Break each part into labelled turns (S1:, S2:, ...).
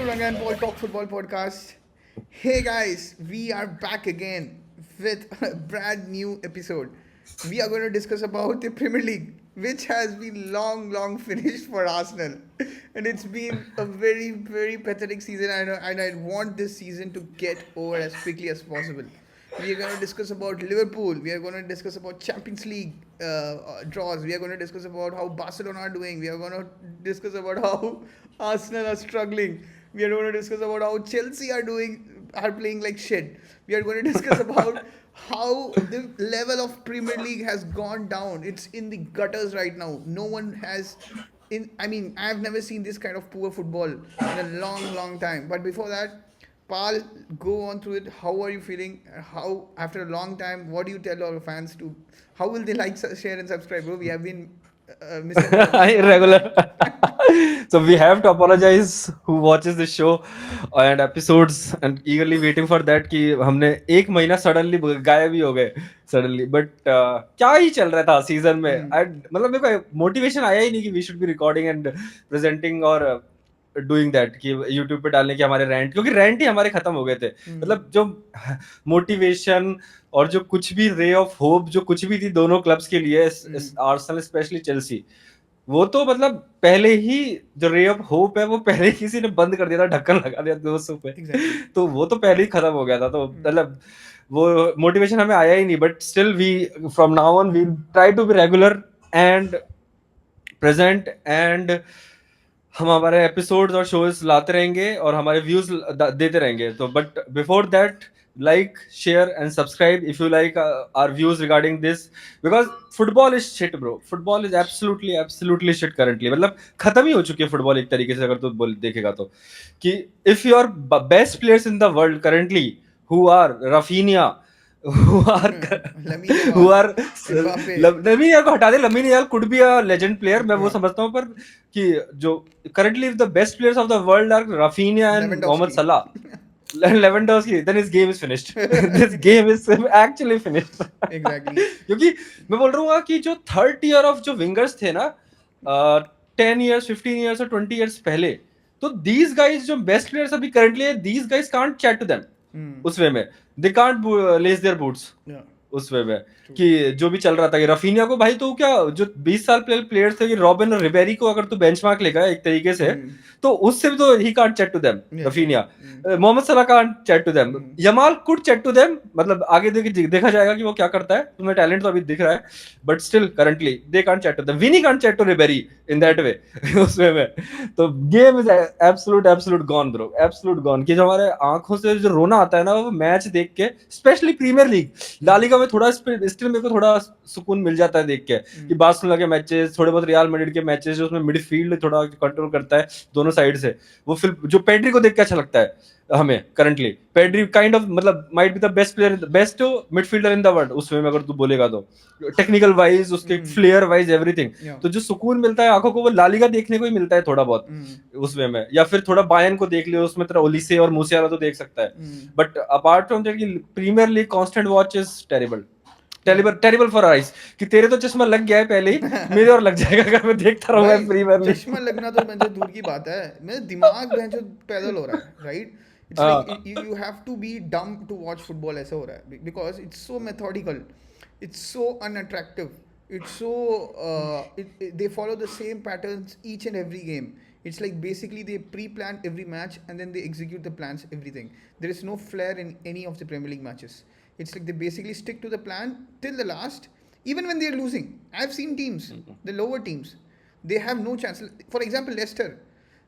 S1: Ranga and Paul Talk Football Podcast. Hey guys, we are back again with a brand new episode. We are going to discuss about the Premier League, which has been long finished for Arsenal, and it's been a very pathetic season. And I want this season to get over as quickly as possible. We are going to discuss about Liverpool. We are going to discuss about Champions League draws. We are going to discuss about how Barcelona are doing. We are going to discuss about how Arsenal are struggling. We are going to discuss about how Chelsea are playing like shit. We are going to discuss about how the level of Premier League has gone down. It's in the gutters right now. No one has I have never seen this kind of poor football in a long time. But before that, Pal, go on through it. How are you feeling? How, after a long time, what do you tell our fans to? How will they like, share, and subscribe? Bro, we have been missing for a long
S2: Irregular.
S1: time.
S2: So we have to apologize who watches this show and episodes and eagerly waiting for that कि हमने एक महीना suddenly गायब ही हो गए suddenly but क्या ही चल रहा था सीजन में मतलब मेरे को मोटिवेशन आया ही नहीं कि we should be recording and presenting और डूइंग दैट कि यूट्यूब पे डालने के हमारे रेंट क्योंकि रेंट ही हमारे खत्म हो गए थे मतलब जो मोटिवेशन और जो कुछ भी रे ऑफ होप जो कुछ भी थी दोनों क्लब्स के लिए आर्सेनल स्पेशली चेल्सी वो तो मतलब पहले ही जो रे ऑफ होप है वो पहले ही किसी ने बंद कर दिया था ढक्कन लगा दिया दोस्तों पे
S1: Exactly.
S2: तो वो तो पहले ही खत्म हो गया था तो मतलब वो मोटिवेशन हमें आया ही नहीं but still we from now on we try to be regular and present and हम हमारे एपिसोड्स और शोज लाते रहेंगे और हमारे व्यूज देते रहेंगे तो but before that like share and subscribe if you like our views regarding this because football is shit bro football is absolutely shit currently मतलब खत्म ही हो चुकी है फुटबॉल एक तरीके से अगर तू देखेगा तो कि if your best players in the world currently who are Rafinha who are
S1: Lamine
S2: who
S1: Yamal,
S2: are
S1: Mbappe.
S2: Lamin याल को हटा दे लमीन याल could be a legend player मैं वो
S1: Yeah.
S2: समझता हूँ पर कि जो currently the best players of the world are Rafinha and Mohamed
S1: Lewandowski.
S2: Salah Lewandowski, then his game is finished. This game is actually finished.
S1: Exactly.
S2: क्योंकि मैं बोल रहा हूँ कि जो थर्ड ईयर ऑफ जो विंगर्स थे ना 10 years 15 years और 20 years पहले तो these guys जो बेस्ट प्लेयर्स अभी करंटली है these guys can't chat to them उस वे में they can't lace their boots
S1: Yeah.
S2: उस वे में कि जो भी चल रहा था कि रफीनिया को भाई तो क्या जो 20 साल पहले प्लेयर्स थे कि रॉबिन और रिबेरी को अगर तू बेंचमार्क लेगा एक तरीके से तो उससे भी तो ही can't chat to them Raphinha Mohamed Salah can't chat to them Yamal could chat to them मतलब आगे देखा जाएगा कि वो क्या करता है तुम्हें टैलेंट तो अभी दिख रहा है but still currently they can't chat to them Vini can't chat to Ribery in that way उस वे में तो game is absolute gone bro absolute gone कि जो हमारे आंखों से जो रोना आता है ना वो मैच देख के specially premier league La Liga में थोड़ा स्टिल मेरे को थोड़ा सुकून मिल जाता है देख के कि बार्सिलोना के मैचेस थोड़े बहुत रियल मैड्रिड के मैचेस जो उसमें मिडफील्ड थोड़ा कंट्रोल करता है दोनों साइड से वो फिर जो पेड्री को देख के अच्छा लगता है हमें करंटली पेड्री काइंड ऑफ मतलब might be the best player best midfielder in the world उसमें अगर तू बोलेगा तो टेक्निकल वाइज उसके फ्लेयर वाइज एवरीथिंग तो जो सुकून मिलता है आंखों को वो लालिगा देखने को ही मिलता है थोड़ा बहुत उसमें में या फिर थोड़ा बायन को देख लियो उसमें तेरा ओलिसे और मूसियाला तो देख सकता है but apart from that premier league constant watch is terrible for eyes कि तेरे तो चश्मा लग गया है पहले ही मेरे और लग जाएगा अगर मैं देखता रहूंगा प्रीमियर लीग
S1: चश्मा लगना तो मैं दूर की बात है मेरा दिमाग जो पैदल हो रहा है right it's like you have to be dumb to watch football ऐसा हो रहा है because it's so methodical it's so unattractive it's so they follow the same patterns each and every game. It's like basically they pre-plan every match and then they execute the plans everything. There is no flair in any of the Premier League matches. It's like they basically stick to the plan till the last, even when they're losing. I've seen teams, the lower teams, they have no chance. For example, Leicester,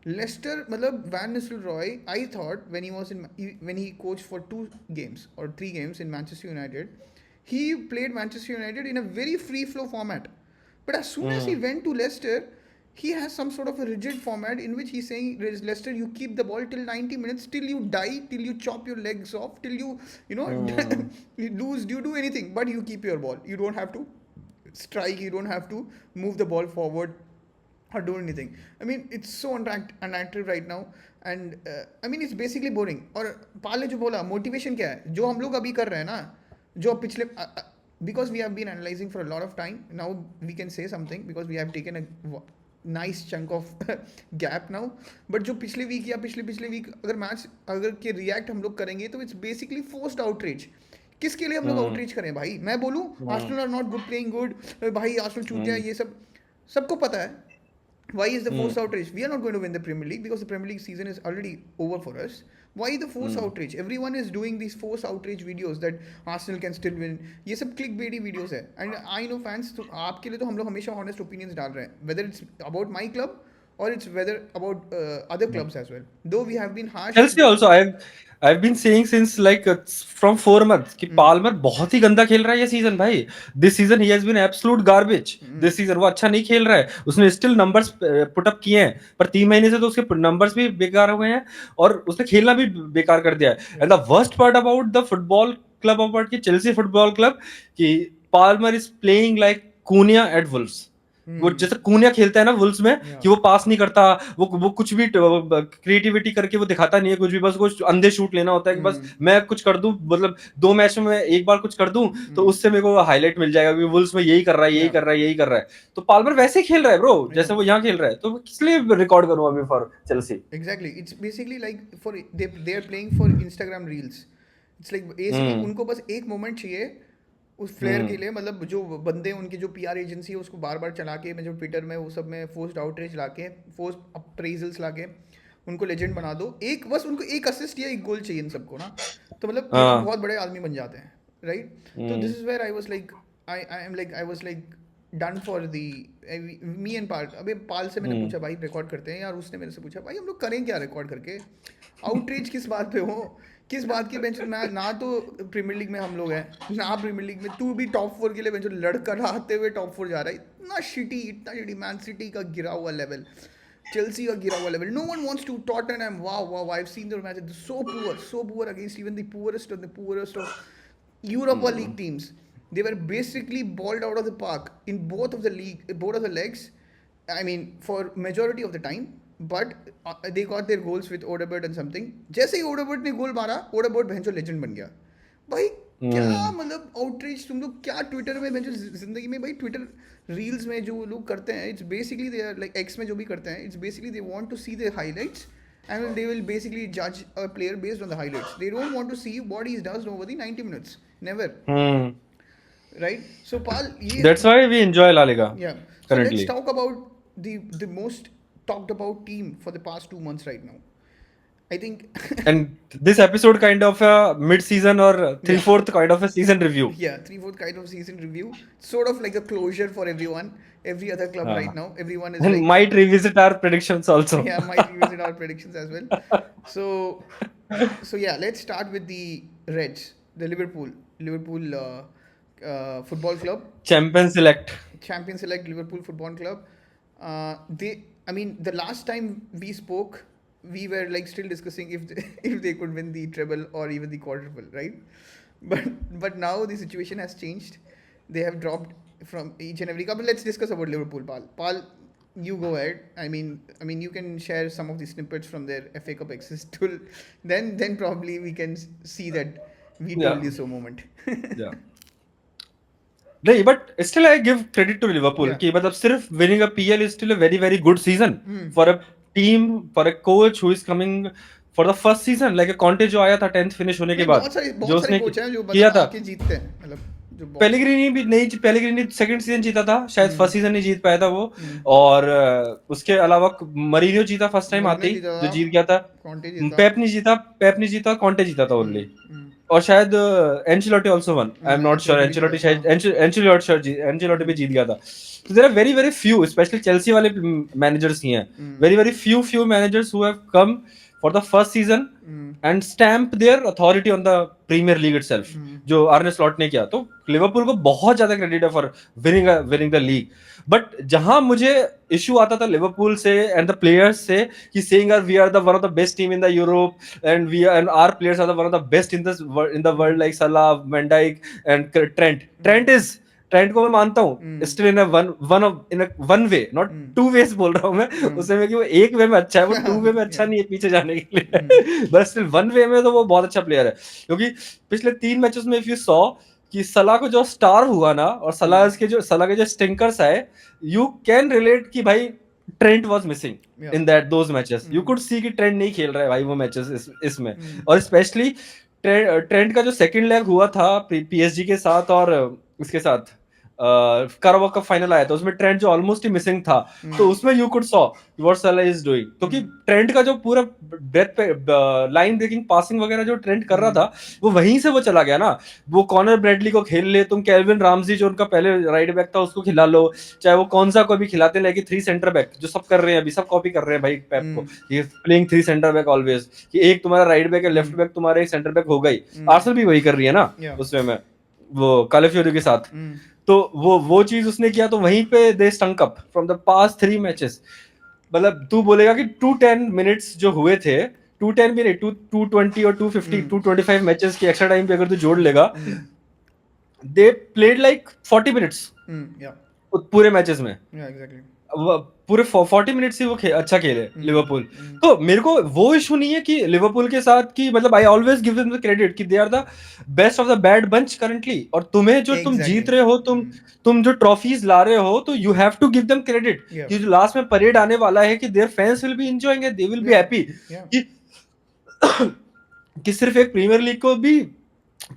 S1: matlab Van Nistelrooy, I thought when he coached for 2 games or 3 games in Manchester United, he played Manchester United in a very free flow format. But as soon as he went to Leicester, he has some sort of a rigid format in which he's saying, Leicester, you keep the ball till 90 minutes, till you die, till you chop your legs off, till you you lose, you do anything, but you keep your ball. You don't have to strike, you don't have to move the ball forward or do anything. I mean, it's so unattractive right now. And I mean, it's basically boring. और पाल ने जो बोला motivation क्या है जो हम लोग अभी कर रहे हैं ना जो पिछले because we have been analyzing for a lot of time now we can say something because we have taken a nice chunk of gap now, but जो पिछले वीक या पिछले वीक अगर मैच अगर के रिएक्ट हम लोग करेंगे तो इट्स बेसिकली फोर्स्ड आउटरीच। किसके लिए हम लोग
S2: हम्म
S1: आउटरीच करें भाई? मैं बोलूँ
S2: hmm
S1: Arsenal are not good playing good, भाई आर्सेनल चूतिया
S2: हम्म
S1: ये सब सबको पता है। Why is the forced
S2: hmm
S1: outrage? We are not going to win the Premier League because the Premier League season is already over for us. Why the forced
S2: hmm
S1: outrage? Everyone is doing these forced outrage videos that Arsenal can still win. ये सब clickbaity videos है, and I know fans, तो आपके लिए तो हम लोग हमेशा honest opinions डाल रहे हैं, whether it's about my club or it's whether about other clubs as well. Though we have been harsh.
S2: Chelsea also, I've been saying since like from 4 months कि पाल्मर बहुत ही गंदा खेल रहा है ये सीजन भाई। दिस सीजन ही has been absolute garbage. This season वो अच्छा नहीं खेल रहा है, उसने स्टिल नंबर्स पुट अप किए हैं, पर 3 महीने से तो उसके नंबर्स भी बेकार हुए हैं और उसने खेलना भी बेकार कर दिया है। And the worst part about the football club, about की चेल्सी फुटबॉल क्लब, कि Palmer is playing like Cunha at Wolves. वो जैसे कूनिया खेलता है ना वुल्स में, कि वो पास नहीं करता, वो कुछ भी क्रिएटिविटी करके वो दिखाता नहीं है कुछ भी, बस कुछ अंधे शूट लेना होता है कि बस मैं कुछ कर दूं, मतलब 2 मैच में एक बार कुछ कर दूं तो उससे मेरे को हाईलाइट मिल जाएगा कि वुल्स में यही कर रहा है यही कर रहा है यही कर रहा है। तो पाल्मर वैसे ही खेल रहा है ब्रो जैसे वो यहाँ खेल रहा है, तो किस लिए रिकॉर्ड करूं अभी for Chelsea.
S1: Exactly. It's basically like for they are playing for Instagram reels. It's like basically उनको बस एक मोमेंट चाहिए उस फ्लेयर के लिए, मतलब जो बंदे उनकी जो पीआर एजेंसी है उसको बार बार चला के, मैं जो ट्विटर में वो सब में फोर्स्ड आउटरीच ला के, फोर्स्ड अप्रेजल्स ला के उनको लेजेंड बना दो। एक बस उनको एक असिस्ट या एक गोल चाहिए इन सबको ना, तो मतलब ये लोग बहुत बड़े आदमी बन जाते हैं, राइट? तो this is where I was like I was like done for the me and pal. अबे पाल से मैंने पूछा भाई रिकॉर्ड करते हैं यार, उसने मेरे से पूछा भाई हम लोग करें क्या रिकॉर्ड करके, आउटरीच किस बात पे हो, किस बात की बेंच ना तो प्रीमियर लीग में हम लोग हैं ना प्रीमियर लीग में, तू भी टॉप 4 के लिए बेंच लड़कर आते हुए टॉप 4 जा रहा है। इतना शिटी मैन सिटी का गिरा हुआ लेवल, चेल्सी का गिरा हुआ level, no one wants to Tottenham, wow I have seen their matches, so poor against even the poorest of Europa League teams. They were basically balled out of the park in both of the legs. I mean, for majority of the time, but they got their goals with Odegaard and something. जैसे ही Odegaard ने गोल मारा, Odegaard भैंचो legend बन गया। भाई क्या मतलब outreach तुम लोग क्या ट्विटर में भैंचो जिंदगी में भाई ट्विटर रील्स में जो लोग करते हैं, it's basically they are like X में जो भी करते हैं, it's basically they want to see the highlights and they will basically judge a player based on the highlights. They don't want to see what he does over the 90 minutes. Never. Right? So, Paul,
S2: that's why we enjoy La Liga.
S1: Yeah. So
S2: currently.
S1: let's talk about the most talked about team for the past 2 months right now. I think.
S2: And this episode kind of a mid-season or 3/4 kind of a season review.
S1: Yeah, 3/4 kind of season review. Sort of like a closure for everyone. Every other club right now. Everyone is
S2: and
S1: like,
S2: might revisit our predictions also.
S1: Yeah, might revisit our predictions as well. So yeah, let's start with the Reds, the Liverpool Football Club.
S2: Champions select
S1: Liverpool Football Club. I mean, the last time we spoke, we were like still discussing if they could win the treble or even the quadruple, right? But now the situation has changed. They have dropped from each and every cup. Let's discuss about Liverpool, Paul, you go ahead. I mean, you can share some of the snippets from their FA Cup exit tool. Then probably we can see that we told you so moment.
S2: Yeah. नहीं, but still I give credit to Liverpool कि मतलब सिर्फ winning a PL is still a very very good season for a team, for a coach who is coming for the first season, like a Conte जो आया था 10th finish होने के बाद, जो उसने किया था, पेलेग्रिनी सेकंड सीजन जीता था शायद, फर्स्ट सीजन नहीं जीत पाया था वो, और उसके अलावा मरीनियो जीता फर्स्ट टाइम आते ही, जो जीत गया था। पेप नहीं जीता कॉन्टे जीता था ओनली, और शायद Ancelotti also one, I am not sure, Ancelotti भी जीत गया था। So there are very very few, especially Chelsea वाले managers ही हैं, very very few managers who have come for the first season and stamp their authority on the Premier League itself, जो आर्ने slot ने किया। तो Liverpool को बहुत ज्यादा credit है for winning the league. But जहां मुझे इशू आता था लिवरपूल से एंड द प्लेयर्स से, कि saying we are the one of the best team in the Europe and our players are the one of the best in the world, like Salah, van Dijk and Trent को मैं मानता हूँ still in one way, not to ways बोल रहा हूँ मैं, उसमें कि वो एक वे में अच्छा है, वो टू वे में अच्छा नहीं है पीछे जाने के लिए, बस स्टिल वन वे में तो वो बहुत अच्छा प्लेयर है। क्योंकि पिछले 3 मैचेस में इफ यू सॉ कि सलाह को जो स्टार हुआ ना, और सलाह के जो स्टिंकर्स आए, यू कैन रिलेट कि भाई Trent was missing
S1: Yeah.
S2: In that those matches. You could see कि ट्रेंट नहीं खेल रहा है भाई वो मैचेस इसमें. और स्पेशली ट्रेंट का जो सेकंड लेग हुआ था पीएसजी के साथ और इसके साथ कराबा कप फाइनल आया था उसमें ट्रेंट जो ऑलमोस्ट ही मिसिंग था. तो उसमें यू कुड सॉ व्हाट सला इज डूइंग. क्योंकि ट्रेंट का जो पूरा ब्रेथ पे लाइन ब्रेकिंग पासिंग वगैरह जो ट्रेंट कर रहा था वो वहीं से वो चला गया ना. वो कॉनर ब्रेडली को खेल ले तुम, केल्विन रामजी जो उनका पहले राइट बैक था उसको खिला लो, चाहे वो कौन सा को भी खिलाते लेके 3 सेंटर बैक जो सब कर रहे हैं अभी, सब कॉपी कर रहे हैं भाई पेप को. ये प्लेइंग 3 सेंटर बैक ऑलवेज कि एक तुम्हारा राइट बैक है, लेफ्ट बैक तुम्हारा एक सेंटर बैक हो गई. आर्सेनल भी वही कर रही है ना उसमें में वो कालेफियोरी के साथ. तो वो चीज उसने किया तो वहीं पे they stunk up from the past 3 matches. मतलब तू बोलेगा कि 210 मिनट्स जो हुए थे, 210 भी नहीं, 220 और 250 225 मैचेस की एक्स्ट्रा टाइम पे अगर तू जोड़ लेगा, दे प्लेड लाइक 40 मिनट्स पूरे मैचेस में. पूरे 40 मिनट्स ही वो अच्छा खेले लिवरपूल. तो मेरे को वो इशू नहीं है कि लिवरपूल के साथ की मतलब I always give them the credit कि they are the best of the bad bunch currently. और तुम्हें जो तुम जीत रहे हो, तुम जो ट्रॉफीज ला रहे हो, तो you have to give them credit कि जो लास्ट में परेड आने वाला है कि their fans will be enjoying it, they will be happy कि सिर्फ एक प्रीमियर लीग को भी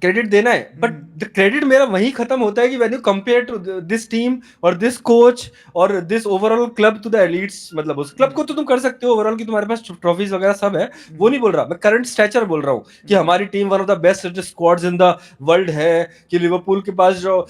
S2: क्रेडिट देना है. बट द क्रेडिट मेरा वहीं खत्म होता है कि when you compare to this team और दिस कोच और this overall club to the elites. मतलब उस क्लब को तो तुम कर सकते हो ओवरऑल कि तुम्हारे पास ट्रॉफीज वगैरह सब है, वो नहीं बोल रहा मैं. करंट स्टैचर बोल रहा हूँ कि हमारी team one of the best squads in the world है, कि लिवरपूल के पास जो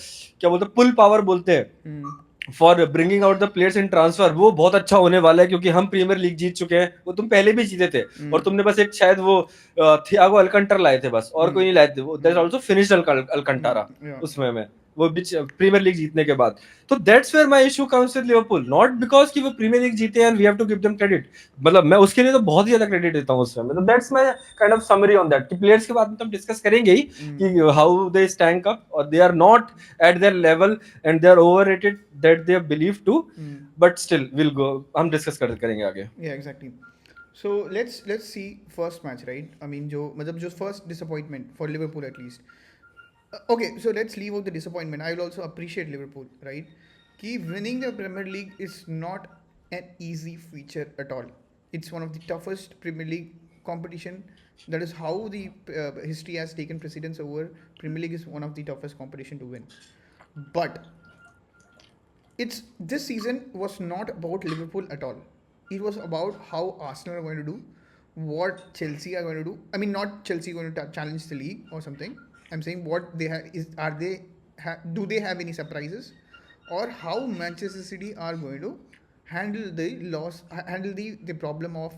S2: क्या बोलते हैं पुल पावर बोलते हैं for bringing out the players in transfer, वो बहुत अच्छा होने वाला है. क्योंकि हम प्रीमियर लीग जीत चुके हैं, वो तुम पहले भी जीते थे. और तुमने बस एक शायद वो थियागो अल्कंटर लाए थे बस, और कोई नहीं लाए थे. वो दैट्स आल्सो फिनिश्ड अल्कंटारा उसमें में वो प्रीमियर लीग जीतने के बाद. तो that's where my issue comes with Liverpool, not because कि वो प्रीमियर लीग जीते and we have to give them credit. मतलब मैं उसके लिए तो बहुत ही ज्यादा क्रेडिट देता हूं उसमें. मतलब that's my kind of summary on that कि प्लेयर्स के बारे में तो हम डिस्कस करेंगे ही कि हाउ दे स्टैंक अप और they are not at their level and they are overrated that they believe to. But still will go, हम डिस्कस करेंगे आगे.
S1: Yeah exactly. So let's see first match, right? I mean, जो first disappointment for Liverpool at least. Okay, so let's leave out the disappointment. I will also appreciate Liverpool, right? Ki winning the Premier League is not an easy feature at all. It's one of the toughest Premier League competition. That is how the history has taken precedence over. Premier League is one of the toughest competition to win. But this season was not about Liverpool at all. It was about how Arsenal are going to do, what Chelsea are going to do. I mean, not Chelsea going to challenge the league or something. I'm saying what they have do they have any surprises, or how Manchester City are going to handle the problem of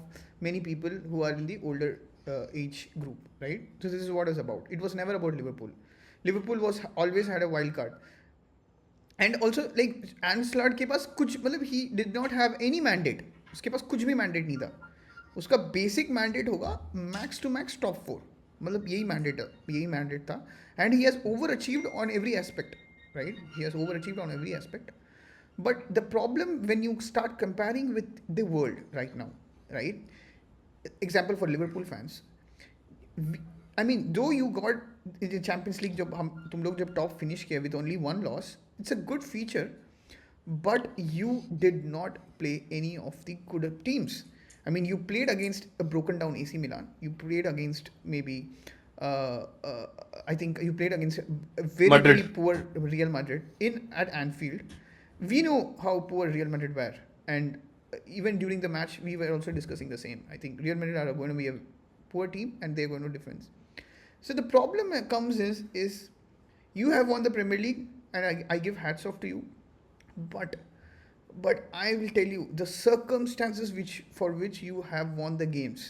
S1: many people who are in the older age group, right? So this is what it's about. It was never about Liverpool. Liverpool was always had a wild card. And also like एंसलार्ड के पास कुछ मतलब he did not have any mandate. उसके पास कुछ भी mandate नहीं था. उसका बेसिक मैंडेट होगा मैक्स टू मैक्स टॉप 4. मतलब यही मैंडेट था. And he has over achieved on every aspect, right? He has over achieved on every aspect. But the problem when you start comparing with the world right now, right? Example for Liverpool fans, I mean, though you got in the Champions League, तुम लोग जब top finish किया with only one loss, it's a good feature, but you did not play any of the good teams. I mean, you played against a broken down AC Milan. You played against maybe, I think you played against a very poor Real Madrid at Anfield. We know how poor Real Madrid were, and even during the match, we were also discussing the same. I think Real Madrid are going to be a poor team, and they're going to defend. So the problem comes is you have won the Premier League, and I give hats off to you, but I will tell you the circumstances for which you have won the games,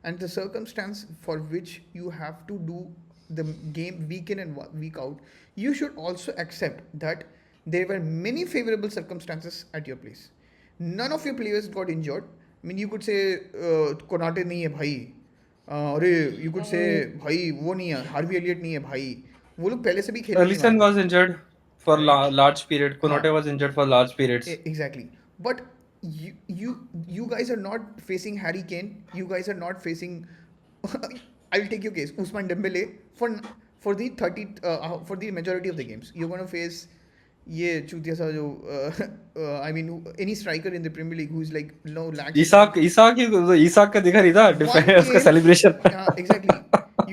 S1: and the circumstance for which you have to do the game week in and week out, you should also accept that there were many favorable circumstances at your place. None of your players got injured. I mean, you could say Konate nahi hai bhai, अरे you could से भाई वो नहीं है, Harvey Elliott नहीं है भाई, वो लोग पहले से भी खेल रहे हैं.
S2: Alisson was injured for large period, Konate was injured for large periods.
S1: Exactly. But you guys are not facing Harry Kane, you guys are not facing I will take your case, Ousmane Dembele for the 30 for the majority of the games. You're going to face ये चूतिया सा जो I mean any striker in the premiere league who is like no lacks
S2: Isak का दिखा नहीं था
S1: one
S2: उसका
S1: game,
S2: celebration
S1: exactly.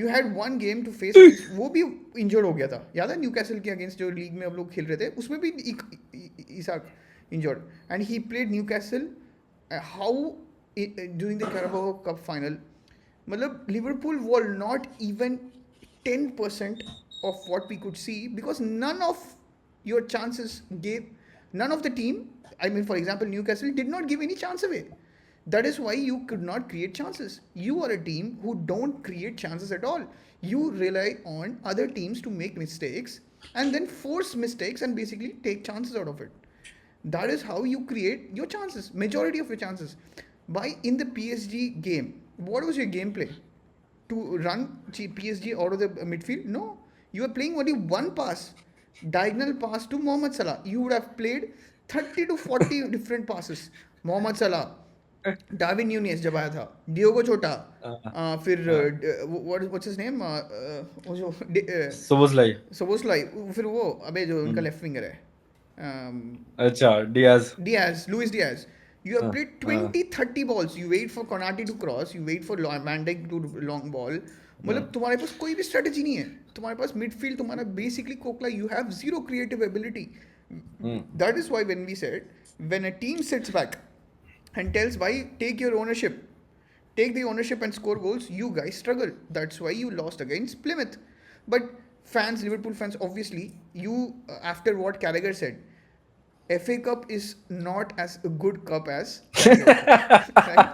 S1: You had one game to face against, वो भी इंजर्ड हो गया था, याद है न्यूकैसल के अगेंस्ट जो लीग में अब लोग खेल रहे थे उसमें भी Isak injured and he played Newcastle how during the Carabao Cup final. मतलब Liverpool were not even 10% of what we could see because none of your chances gave, none of the team, I mean for example Newcastle did not give any chance away. That is why you could not create chances. You are a team who don't create chances at all. You rely on other teams to make mistakes and then force mistakes and basically take chances out of it. That is how you create your chances, majority of your chances. By in the PSG game, what was your gameplay? To run PSG out of the midfield? No. You are playing only one pass, diagonal pass to Mohamed Salah. You would have played 30 to 40 different passes. Mohamed Salah, Darwin newness जब आया था, Diogo छोटा, फिर what's his name, वो जो सोबोस्लाई, फिर वो अबे जो उनका लेफ्ट विंगर है,
S2: अच्छा
S1: Diaz, Luis Diaz. You have played 20-30 balls. You wait for Konate to cross. You wait for Van Dijk to long ball. मतलब तुम्हारे पास कोई भी स्ट्रेटजी नहीं है. तुम्हारे पास मिडफील्ड तुम्हारा basically कोकला. You have zero creative ability. That is why when we said when a team sits back and tells why take your ownership, take the ownership and score goals, you guys struggle. That's why you lost against Plymouth. But fans, Liverpool fans, obviously you after what Carragher said, FA Cup is not as a good cup as right?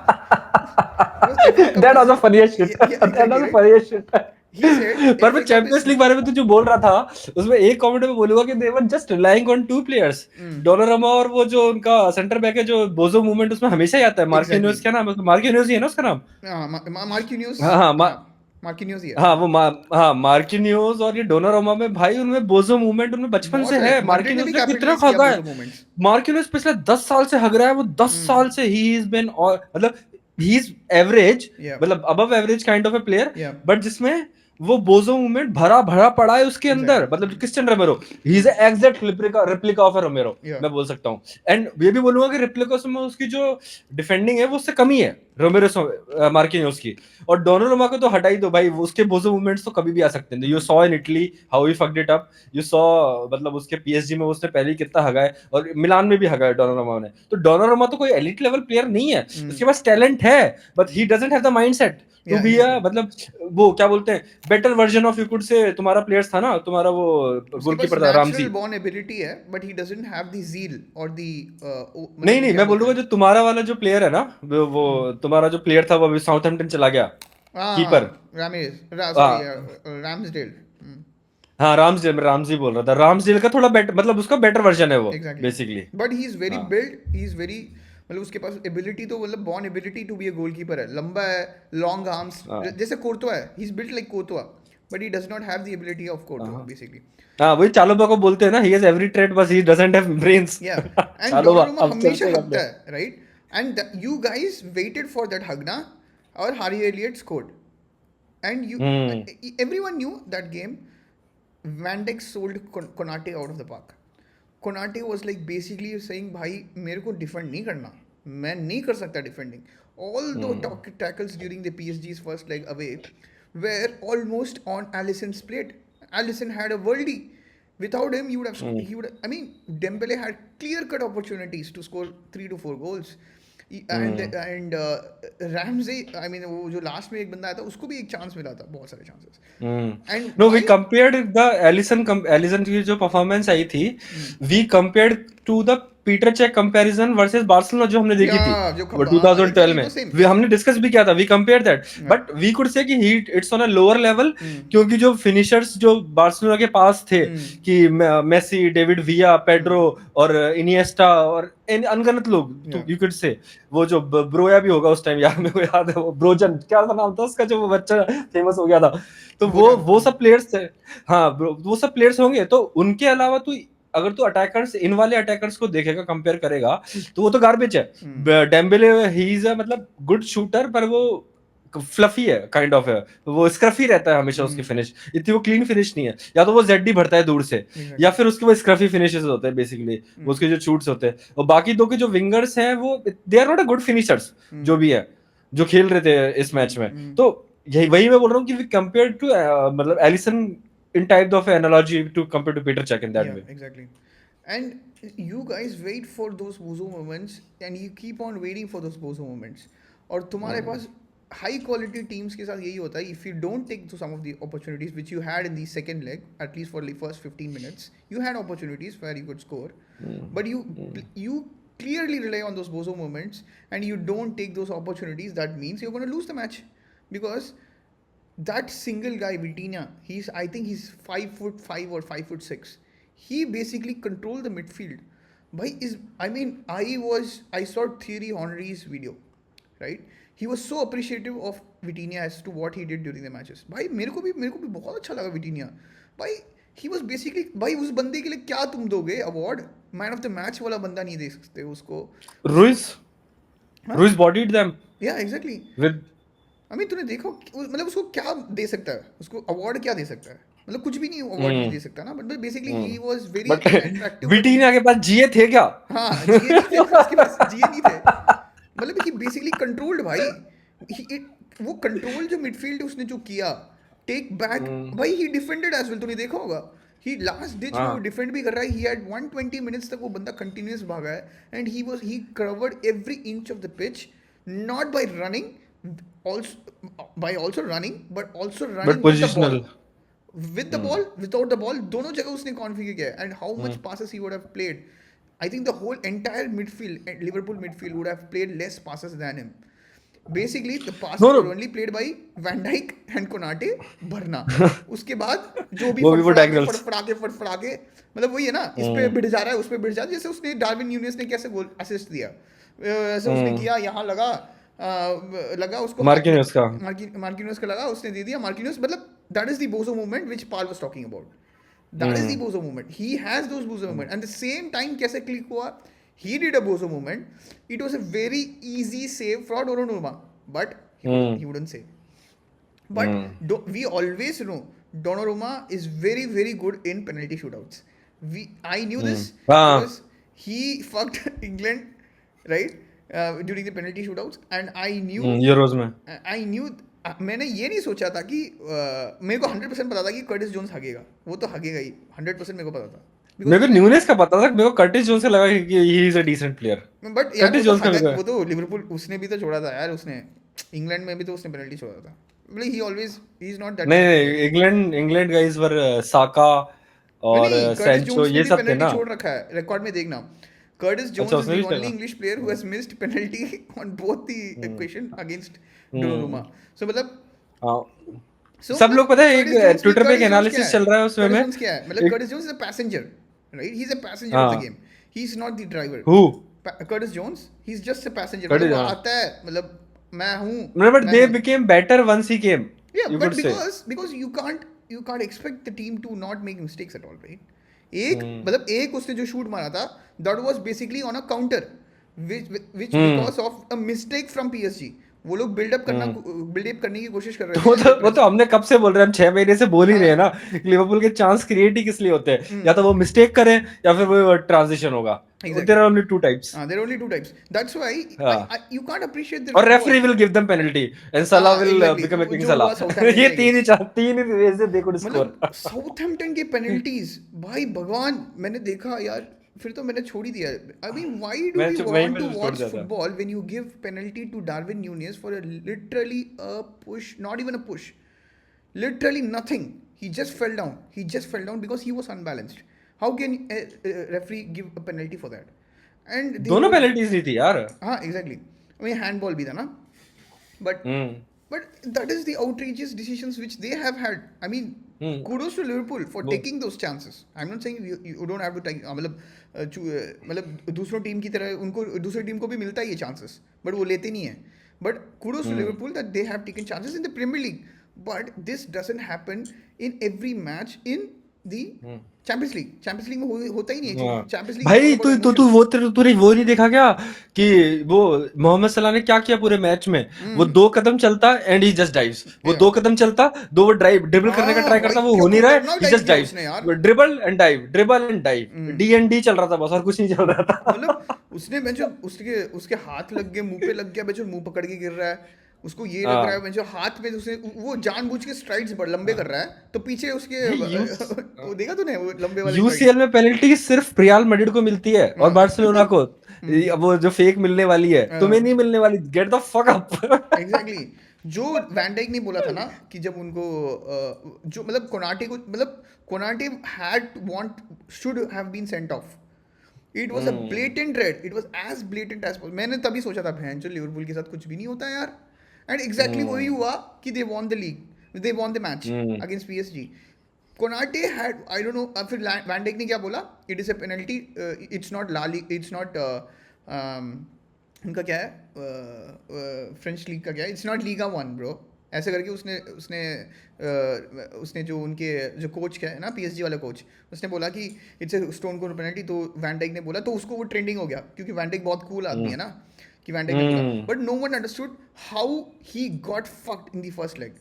S2: That was the funniest shit. That was the funniest shit.
S1: He said
S2: पर मैं champions league बारे में तू जो बोल रहा था उसमें एक कमेंट में बोलूंगा कि they were just relying on two players, Donnarumma और वो जो उनका सेंटर बैक है जो बोजो मूवमेंट उसमें हमेशा ही आता है. मार्किन्योस, क्या नाम है उसका? मार्किन्योस ही है ना उसका नाम?
S1: मार्किन्योस. मार्किन्योस ही है.
S2: हाँ मार्किन्योस और ये डोनारुमा में भाई उनमें बोजो मूवमेंट उनमें बचपन से है. मार्किन्योस ने कितना खादा है. मार्किन्योस पिछले 10 साल से हग रहा है. वो 10 साल से ही इज बीन मतलब ही इज एवरेज, मतलब above average kind of a player, but जिसमें वो बोजो मूवमेंट भरा भरा पड़ा है उसके अंदर. मतलब Christian रोमेरो, he is exact replica of रोमेरो, मैं बोल सकता हूँ. एंड ये भी बोलूंगा कि रेप्लिका में उसकी जो डिफेंडिंग है वो उससे कमी है रोमेरो मार्किन्योस की. और डोनारुमा को तो हटा ही दो भाई, उसके बोजो मूवमेंट्स तो कभी भी आ सकते हैं. You saw in Italy how he fucked it up. You saw मतलब उसके पीएसजी में उसने पहले ही कितना हगा है और मिलान में भी हगा है डोनारुमा ने. तो डोनारुमा तो कोई एलीट लेवल प्लेयर नहीं है. उसके पास टैलेंट है but he doesn't have the mindset to be a, मतलब वो क्या बोलते हैं, better version of, you could say. तुम्हारा प्लेयर्स था ना, तुम्हारा वो गोलकीपर था रामजी,
S1: बॉर्न एबिलिटी है but he doesn't have the zeal और द
S2: नहीं मैं बोलूंगा जो तुम्हारा वाला जो प्लेयर है ना, वो तुम्हारा जो प्लेयर था वो अभी साउथहैम्पटन चला गया, कीपर
S1: राम्सडेल.
S2: हाँ रामजी बोल रहा था. रामसडेल का थोड़ा बेटर, मतलब उसका बेटर वर्जन है वो basically.
S1: But he is very build, he is very, मतलब उसके पास एबिलिटी तो मतलब born ability to be a goalkeeper है. लंबा है, लॉन्ग आर्म्स, जैसे कोर्तोआ है. He is built like Courtois but he does not have the ability of Courtois basically.
S2: हाँ वही चालोबा को बोलते हैं ना, he has every trade but he doesn't have brains.
S1: Yeah and Donnarumma हमेशा हगता है, right? And you guys waited for that हगना और Harvey Elliott scored and you everyone knew that game. Van Dijk sold Konate out of the park. Konate was like basically saying भाई मेरे को defend नहीं करना, मैं नहीं कर सकता defending. All the tackles during the PSG's first leg away were almost on Alisson's plate. Alisson had a worldie. Without him, you would have he would. I mean, Dembele had clear-cut opportunities to score 3 to 4 goals. And Ramsey, I mean वो जो last में एक बंदा आया था उसको भी एक चांस मिला था, बहुत सारे chances.
S2: And no we compared the Alisson की जो परफॉर्मेंस आई थी, we compared to the Peter Cech comparison versus Barcelona जो हमने देखी थी 2012 में. हमने डिस्कस भी किया था, we compare that, but we could say कि he it's on a lower level, क्योंकि जो फिनिशर्स जो बार्सिलोना के पास थे कि मेसी, डेविड विया, पेड्रो और इनिएस्टा और अनगनत लोग, यू कुड से वो जो ब्रोया भी होगा उस टाइम, यार मेरे को याद है वो ब्रोजन, क्या नाम था उसका जो बच्चा फेमस हो गया था, तो वो सब प्लेयर्स थे. हाँ वो सब प्लेयर्स होंगे. तो उनके अलावा तो अगर तू अटैकर्स, इन वाले अटैकर्स को देखेगा, कंपेयर करेगा, तो वो तो गार्बेज है. डेम्बेले ही इज अ मतलब गुड शूटर, पर वो फ्लफी है, काइंड ऑफ है, वो स्क्रफी रहता है हमेशा उसकी फिनिश, इतनी वो क्लीन फिनिश नहीं है, या तो वो जेडी भरता है दूर से, या फिर उसके वो स्क्रफी फिनिशेस होते हैं बेसिकली, वो उसके जो शूट्स होते हैं। और बाकी दो के जो विंगर्स हैं वो they are not a good finishers, जो भी है, जो खेल रहे थे इस मैच में। तो यही वही मैं बोल रहा हूँ कि कंपेयर टू मतलब Allison in type of analogy to compare to Peter Cech in that way.
S1: Exactly. And you guys wait for those bozo moments and you keep on waiting for those bozo moments. और तुम्हारे पास high quality teams के साथ यही होता है, if you don't take to some of the opportunities which you had in the second leg, at least for the first 15 minutes, you had opportunities where you could score, but you clearly rely on those bozo moments and you don't take those opportunities. That means you're going to lose the match, because that single guy Vitinha, I think he's 5'5" or 5'6". He basically controlled the midfield. I saw Thierry Henry's video, right? He was so appreciative of Vitinha as to what he did during the matches. भाई मेरे को भी बहुत अच्छा लगा Vitinha. भाई he was basically, भाई उस बंदे के लिए क्या तुम दोगे award? Man of the match वाला बंदा नहीं दे सकते उसको.
S2: Ruiz bodied them.
S1: Yeah, exactly.
S2: With
S1: तूने देखो मतलब उसको क्या दे सकता है, उसको अवार्ड क्या दे सकता है, मतलब कुछ भी नहीं अवार्ड नहीं दे सकता ना, but basically he was very attractive.
S2: Vitinha के पास जीए थे क्या?
S1: हाँ, जीए नहीं थे उसके पास, जीए नहीं थे, मतलब ही बेसिकली कंट्रोल्ड भाई. वो कंट्रोल जो मिडफील्ड उसने जो किया, टेक बैक, भाई ही डिफेंडेड एज वेल, तूने देखा होगा. ही लास्ट डिच में डिफेंड भी कर रहा है. ही हैड 120 मिनट्स तक वो बंदा कंटिन्यूअस भागा है, and he covered every inch of the pitch, not bye running, also running, but also running
S2: positional
S1: with the ball, without the ball, दोनों जगह उसने कॉन्फ़िगर किया. And how much passes he would have played? I think the whole entire midfield, Liverpool midfield, would have played less passes than him. Basically the passes were only played by Van Dijk and Konate, भरना. उसके बाद जो भी फड़फड़ा के मतलब वही है ना, इस पे बिठ जा रहा है, उस पे बिठ जा रहा है, जैसे उसने डार्विन न्यूनेस ने कैसे गोल असिस्ट दिया, ऐसे उसने किया, यहाँ लगा उसको, मार्किनोस का लगा, उसने दे दिया. मार्किनोस, मतलब that is the bozo movement which Paul was talking about. That is the bozo movement. He has those bozo movement. And the same time कैसे click हुआ, he did a bozo movement. It was a very easy save for Donnarumma, but he wouldn't save. But we always know Donnarumma is very very good in penalty shootouts. I knew this because he fucked England, right? During the penalty shootouts, and I knew
S2: Euros में
S1: मैंने ये नहीं सोचा था कि मेरे को 100% पता था कि कर्टिस जोन्स हगेगा, वो तो हगेगा ही 100%, मेरे को पता था.
S2: मेरे को न्यूनेस का पता था, मेरे को कर्टिस जोन्स से लगा कि he is a decent player.
S1: But यार वो तो लिवरपूल उसने भी तो छोड़ा था यार, उसने इंग्लैंड में भी तो उसने पेनल्टी छोड़ा था. मतलब ही इज नॉट दैट.
S2: नहीं, इंग्लैंड गाइस वर साका और सैंचो, ये सब थे ना.
S1: छोड़ रखा है रिकॉर्ड में, देखना. Curtis Jones is the only English player who has missed penalty on both the equation against Donnarumma. So मतलब
S2: सब लोग पता है, एक ट्विटर पे एक एनालिसिस चल रहा है उसमें में
S1: क्या है, मतलब Curtis Jones is a passenger, right? He's a passenger of the game. He's not the driver.
S2: Who?
S1: Curtis Jones. He's just a passenger. मतलब आता है, मतलब मैं हूँ.
S2: But they became better once he came.
S1: Yeah, but because you can't expect the team to not make mistakes at all, right? एक उसने जो shoot मारा था, that was basically on a counter, which because of a mistake from PSG. वो लोग buildup करने की कोशिश कर रहे थे.
S2: वो तो हमने कब से बोल रहे हैं, हम 6 महीने से बोल ही रहे हैं ना, लिवरपूल के चांस क्रिएट ही किस लिए होते हैं, या तो वो मिस्टेक करें या फिर वो ट्रांजिशन होगा. There are only two types.
S1: There are only two types. That's why you can't appreciate the.
S2: Or referee will give them penalty, and Salah will become a King Salah. ये तीन ही ways से they could score.
S1: Southampton के penalties, भाई भगवान, मैंने देखा यार, फिर तो मैंने छोड़ ही दिया. I mean, why do you want to watch football when you give penalty to Darwin Núñez for literally a push, not even a push, literally nothing. He just fell down because he was unbalanced. How can a referee give a penalty for that? And
S2: दोनों penalties नहीं थी यार.
S1: हाँ, exactly. I mean, handball भी था ना. But that is the outrageous decisions which they have had. I mean, kudos to Liverpool for taking those chances. I'm not saying you don't have to take, मतलब दूसरों team की तरह उनको दूसरी team को भी मिलता है ये chances, but वो लेते नहीं हैं. But kudos to Liverpool that they have taken chances in the Premier League. But this doesn't happen in every match in the
S2: hmm.
S1: Champions league में होता ही नहीं है
S2: हाँ।
S1: चैंपियंस लीग
S2: भाई
S1: बड़ा
S2: तू
S1: इमोशन।
S2: तूने वो नहीं देखा क्या कि वो मोहम्मद सलाह ने क्या किया पूरे मैच में? वो 2 कदम चलता एंड ही जस्ट डाइव्स, वो 2 कदम चलता, वो ड्रिबल करने का
S1: हाँ
S2: ट्राई
S1: भाई
S2: करता, वो
S1: क्या
S2: हो नहीं रहा है,
S1: खतरनाक
S2: ही
S1: डाइव
S2: जस्ट
S1: किया
S2: डाइव्स,
S1: उसने यार।
S2: ड्रिबल एंड डाइव,
S1: हम्म,
S2: डी चल रहा था बस, और कुछ नहीं चल रहा
S1: मतलब
S2: था।
S1: उसने बेंचो उसके उसके हाथ लग गए, मुंह पे लग गया, बेंचो मुंह पकड़ के गिर रहा है, उसको ये लग रहा है
S2: हाँ
S1: बेंचो हाथ पे, उसने वो जानबूझ के स्ट्राइड्स बड़ लंबे कर रहा है, तो पीछे उसके
S2: भाई यूस
S1: वो देखा तूने वो लंबे वाले स्ट्राइड्स।
S2: यूसीएल में पेनल्टी सिर्फ रियल मैड्रिड को मिलती है और
S1: हाँ
S2: बार्सिलोना को। वो जो फेक मिलने वाली है तुम्हें
S1: हाँ
S2: नहीं मिलने वाली, get the fuck up.
S1: Exactly जो वैन डाइक ने बोला था ना कि जब उनको जो मतलब कोनाटे को मतलब Konate had want should have been sent off. It was a blatant red, it was as blatant as possible. मैंने तभी सोचा था भैन जो लिवरपूल के साथ कुछ भी नहीं होता यार, एंड एग्जैक्टली वही हुआ कि they won the league, they won the match against PSG. Konate had I don't no, फिर वैन डाइक ने क्या बोला, it is a penalty, it's not Lali, it's not उनका क्या है फ्रेंच लीग का क्या है, it's not Liga one bro, ऐसे करके उसने उसने उसने जो उनके जो कोच का है ना पीएसजी वाला कोच, उसने बोला कि it's a stone cold penalty. तो वैन डाइक ने बोला, तो उसको वो ट्रेंडिंग हो गया क्योंकि वैन डाइक बहुत कूल आदमी है ना, कि वैन डाइक ने बोला, but no one understood how he got fucked in the first leg.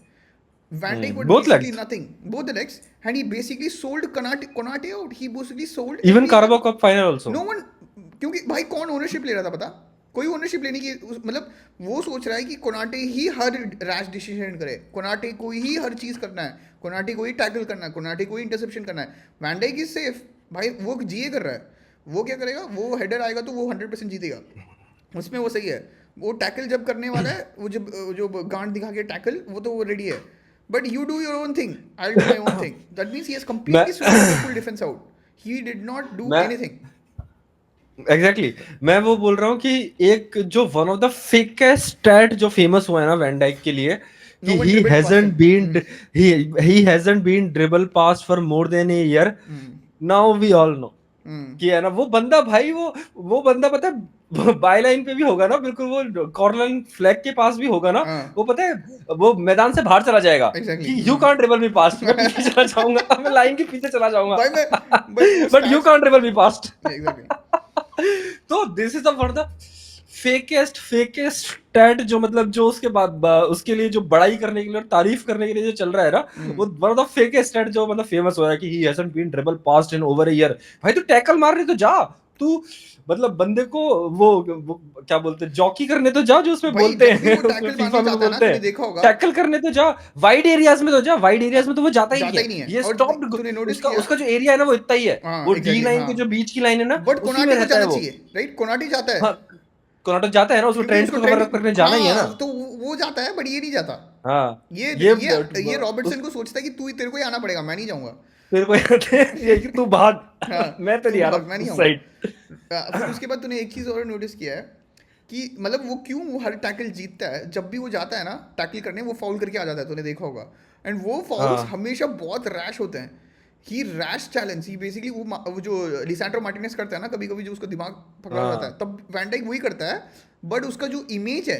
S1: Van Dijk was
S2: both
S1: basically
S2: legs,
S1: nothing, both the legs, and he basically sold Konate out. He basically sold
S2: even
S1: everyone.
S2: Carabao cup final also.
S1: No one, क्योंकि भाई कौन ownership ले रहा था पता? कोई ownership लेने की मतलब वो सोच रहा है कि कोनाटे ही हर रैश डिसीजन करे, कोनाटे को ही हर चीज़ करना है, कोनाटे को ही टैकल करना है, कोनाटे को ही इंटरसेप्शन करना है। वैन डाइक इज सेफ भाई, वो जीए कर रहा है, वो क्या करेगा, वो हेडर आएगा तो वो 100% जीतेगा, उसमें वो सही है। वो टैकल जब करने वाला है, वो जब जो गांड दिखा के टैकल, वो तो वो रेडी है। But you do your own thing, I do my own thing, that means he has
S2: मैं
S1: completely sold Liverpool defence out, he did not do
S2: मैं
S1: एनीथिंग।
S2: एग्जैक्टली मैं वो बोल रहा हूँ कि एक जो one of the fakest stat जो फेमस हुआ है ना वैन डाइक के लिए,
S1: No
S2: कि
S1: one dribbled past him.
S2: he hasn't been dribble past for more than a year. Now we all know कि है ना वो बंदा भाई, वो बंदा पता है बाई लाइन पे भी होगा ना, बिल्कुल वो कॉर्नर फ्लैग के पास भी होगा ना,
S1: हाँ
S2: वो पता है वो मैदान से बाहर चला जाएगा
S1: एग्जैक्टली
S2: कि you can't dribble me past, मैं पीछे चला जाऊंगा, मैं लाइन के पीछे चला जाऊंगा,
S1: भाई मैं भाई वो
S2: but you
S1: stats
S2: can't dribble me past.
S1: Exactly
S2: तो this is the one the fakest stat जो मतलब जो उसके बाद उसके लिए जो बड़ाई करने के लिए और तारीफ करने के लिए जो चल रहा है ना, वो one of the fakest stat जो मतलब फेमस हो रहा है कि he hasn't been dribble past in over a year. भाई तू टैकल मारने तो जा, तू मतलब बंदे को वो क्या बोलते हैं जॉकी करने तो जा, जो उसमें
S1: भाई
S2: बोलते
S1: जब भी
S2: हैं
S1: वो
S2: उसमें
S1: टैकल
S2: फीफा
S1: मारने
S2: में तो
S1: जाता है ना,
S2: बोलते
S1: तूने
S2: हैं
S1: देखा होगा
S2: टैकल करने तो जा, वाइड एरियाज में तो जा, वाइड एरियाज में तो वो जाता ही
S1: जाता ही
S2: नहीं
S1: नहीं
S2: है,
S1: है।
S2: ये
S1: और
S2: स्टॉप्ड,
S1: तूने नोटिस
S2: उसका
S1: किया,
S2: उसका जो एरिया है ना वो इतना ही है,
S1: हाँ
S2: वो डी
S1: एग्जैक्टली
S2: लाइन
S1: हाँ,
S2: के जो बीच की लाइन है ना
S1: बट
S2: उसी में
S1: कोनाटे को
S2: रहता है
S1: जाना
S2: वो।
S1: चाहिए राइट, कोनाटे जाता है
S2: हाँ कर्नाटक जाता है ना, उसको
S1: क्योंकि
S2: ट्रेंड
S1: उसको
S2: को कवर
S1: ट्रेंड,
S2: अप करने जाना ही है ना।
S1: हाँ तो वो जाता है बट ये नहीं जाता।
S2: हाँ
S1: ये
S2: ये
S1: ये
S2: उस
S1: रॉबर्टसन को सोचता है कि तू तेरे को ही आना पड़ेगा, मैं नहीं जाऊंगा।
S2: तेरे को ये कि तू
S1: हाँ
S2: भाग मैं तो
S1: तू
S2: नहीं आ
S1: भाग, मैं
S2: रहा
S1: नहीं
S2: उस
S1: आऊंगा।
S2: साइड।
S1: फिर उसके बाद तूने एक चीज़ और नोटिस किया है कि मतलब वो क्यों वो हर टैकल जीतता है, जब भी वो जाता है ना टैकल करने, वो फाउल करके आ जाता है, तूने देखा होगा। एंड वो फाउल्स
S2: हाँ
S1: हमेशा बहुत रैश होते हैं। ही रैश चैलेंज, ही बेसिकली वो जो लिसेंड्रो मार्टिनेज करता है ना कभी कभी, जो उसका दिमाग पकड़ा हो जाता है,
S2: हाँ
S1: तब वैन डाइक वही करता है। बट उसका जो इमेज है,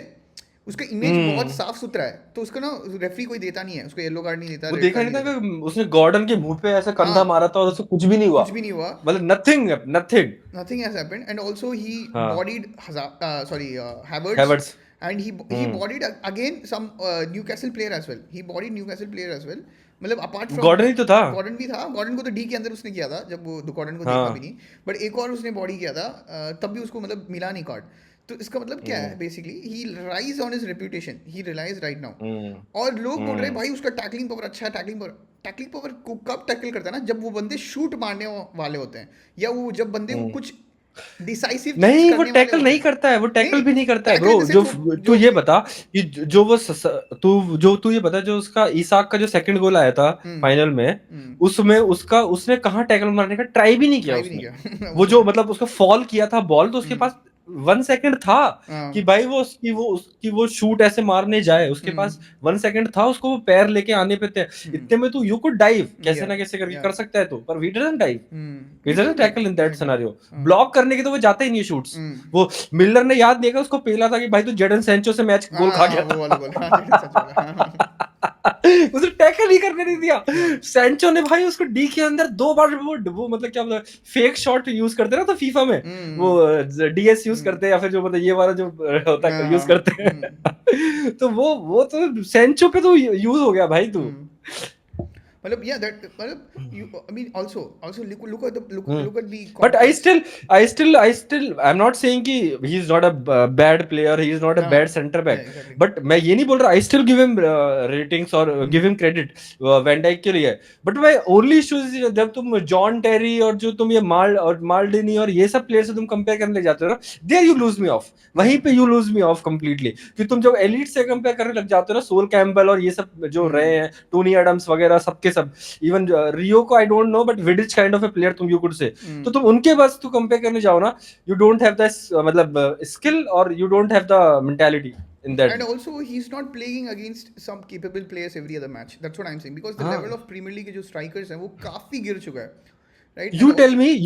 S1: उसका इमेज बहुत
S2: हम्म
S1: साफ सुथरा है, तो उसका ना रेफरी कोई देता नहीं है उसको, येलो कार्ड नहीं देता,
S2: वो
S1: रेड
S2: देखा
S1: कार्ड
S2: नहीं
S1: नहीं
S2: था
S1: देता।
S2: कि उसने गॉर्डन के मुंह पे ऐसा कंधा
S1: हाँ
S2: मारा था और उसको कुछ भी नहीं हुआ,
S1: कुछ भी नहीं हुआ,
S2: मतलब nothing nothing.
S1: nothing has happened. And also he
S2: हाँ
S1: bodied Havertz,
S2: Havertz.
S1: and he bodied again some Newcastle player as well. He bodied Newcastle player as well. मतलब अपार्ट फ्रॉम
S2: गॉर्डन ही तो था।
S1: गॉर्डन भी था, गॉर्डन को तो D के अंदर उसने किया था, जब वो गॉर्डन को देखा भी
S2: हाँ
S1: नहीं, बट एक और उसने बॉडी किया था, तब भी उसको मतलब मिला नहीं कार्ड। तो इसका मतलब क्या है,
S2: hmm
S1: basically he rise on his reputation, he relies right
S2: hmm
S1: now. और लोग बोल रहे हैं
S2: हम्म
S1: भाई उसका टैकलिंग पावर अच्छा है, टैकलिंग पावर को कब टैकल करता है ना, जब वो बंदे शूट मारने वाले होते हैं, या वो जब बंदे को
S2: हम्म।
S1: कुछ डिसाइसिव चीज
S2: नहीं वो
S1: करने वाले
S2: टैकल
S1: होते
S2: नहीं
S1: हैं।
S2: करता है, वो टैकल
S1: नहीं
S2: भी नहीं करता है
S1: टैकल
S2: ब्रो।
S1: इन द
S2: जो
S1: सेंस, वो
S2: तू
S1: जो
S2: ये बता कि जो वो तू ये बता जो उसका इसाक का जो सेकंड गोल आया था फाइनल में, उसमें उसने कहाँ टैकल मारने का ट्राई भी नहीं किया
S1: ट्राई भी नहीं
S2: उसने।
S1: किया
S2: वो
S1: वो
S2: जो मतलब उसका फॉल किया था बॉल, तो उसके
S1: हम्म,
S2: पास 1 सेकंड था कि
S1: हाँ,
S2: भाई वो उसकी वो शूट ऐसे मारने जाए, उसके पास 1 सेकंड था, उसको वो पैर लेके आने पे थे। इतने में तू यू कुड डाइव कैसे
S1: या
S2: ना कैसे करके
S1: या
S2: कर सकता है, तो पर we didn't dive, we
S1: we
S2: didn't
S1: didn't
S2: tackle in that
S1: dive यार।
S2: सिनेरियो। ब्लॉक करने के तो वो जाता ही नहीं है शूट्स। वो मिलर ने याद नहीं, उसको पेला था कि भाई तू जेडन सैंचो से मैच गोल खा
S1: हाँ
S2: गया
S1: वो वाला गोल, हाँ जेडन सैंचो वाला, हाँ
S2: था। उसे टैकल ही करने नहीं दिया।
S1: Yeah.
S2: सैंचो ने भाई उसको डी के अंदर 2 बार वो मतलब क्या बोलते हैं फेक शॉट यूज करते हैं ना तो फीफा में वो डीएस यूज करते हैं या फिर जो मतलब ये वाला जो होता है यूज करते हैं तो वो तो सैंचो पे तो यूज हो गया भाई तू।
S1: मतलब yeah that मतलब you I mean also look at the look at the
S2: But
S1: context.
S2: I still I'm not saying कि he is not a bad player, he is not a
S1: हाँ
S2: bad center
S1: yeah
S2: back.
S1: exactly.
S2: But मैं ये नहीं बोल रहा I still give him ratings और give him credit van Dijk के लिए. But my only issue is जब तुम जॉन टेरी और जो तुम ये माल्डिनी और ये सब प्लेयर से तुम कंपेयर करने लग जाते हो ना, there you lose me off. वहीं पे you lose me off completely. कि तुम जब एलिट से कंपेयर करने लग जाते हो ना, सोल कैम्पबेल और ये सब जो रहे हैं, टोनी एडम्स वगैरह सबके सब, इवन रियो को I don't know but Vidic kind of a player तुम यू कुड से, तो तुम उनके बस तू कंपेयर करने जाओ ना, यू डोंट हैव द मतलब स्किल और you don't have the mentality in that.
S1: And also he's not playing against some capable players every other match. That's what I'm saying because the level
S2: हाँ,
S1: of Premier League के जो strikers हैं वो काफी गिर चुका है, right? And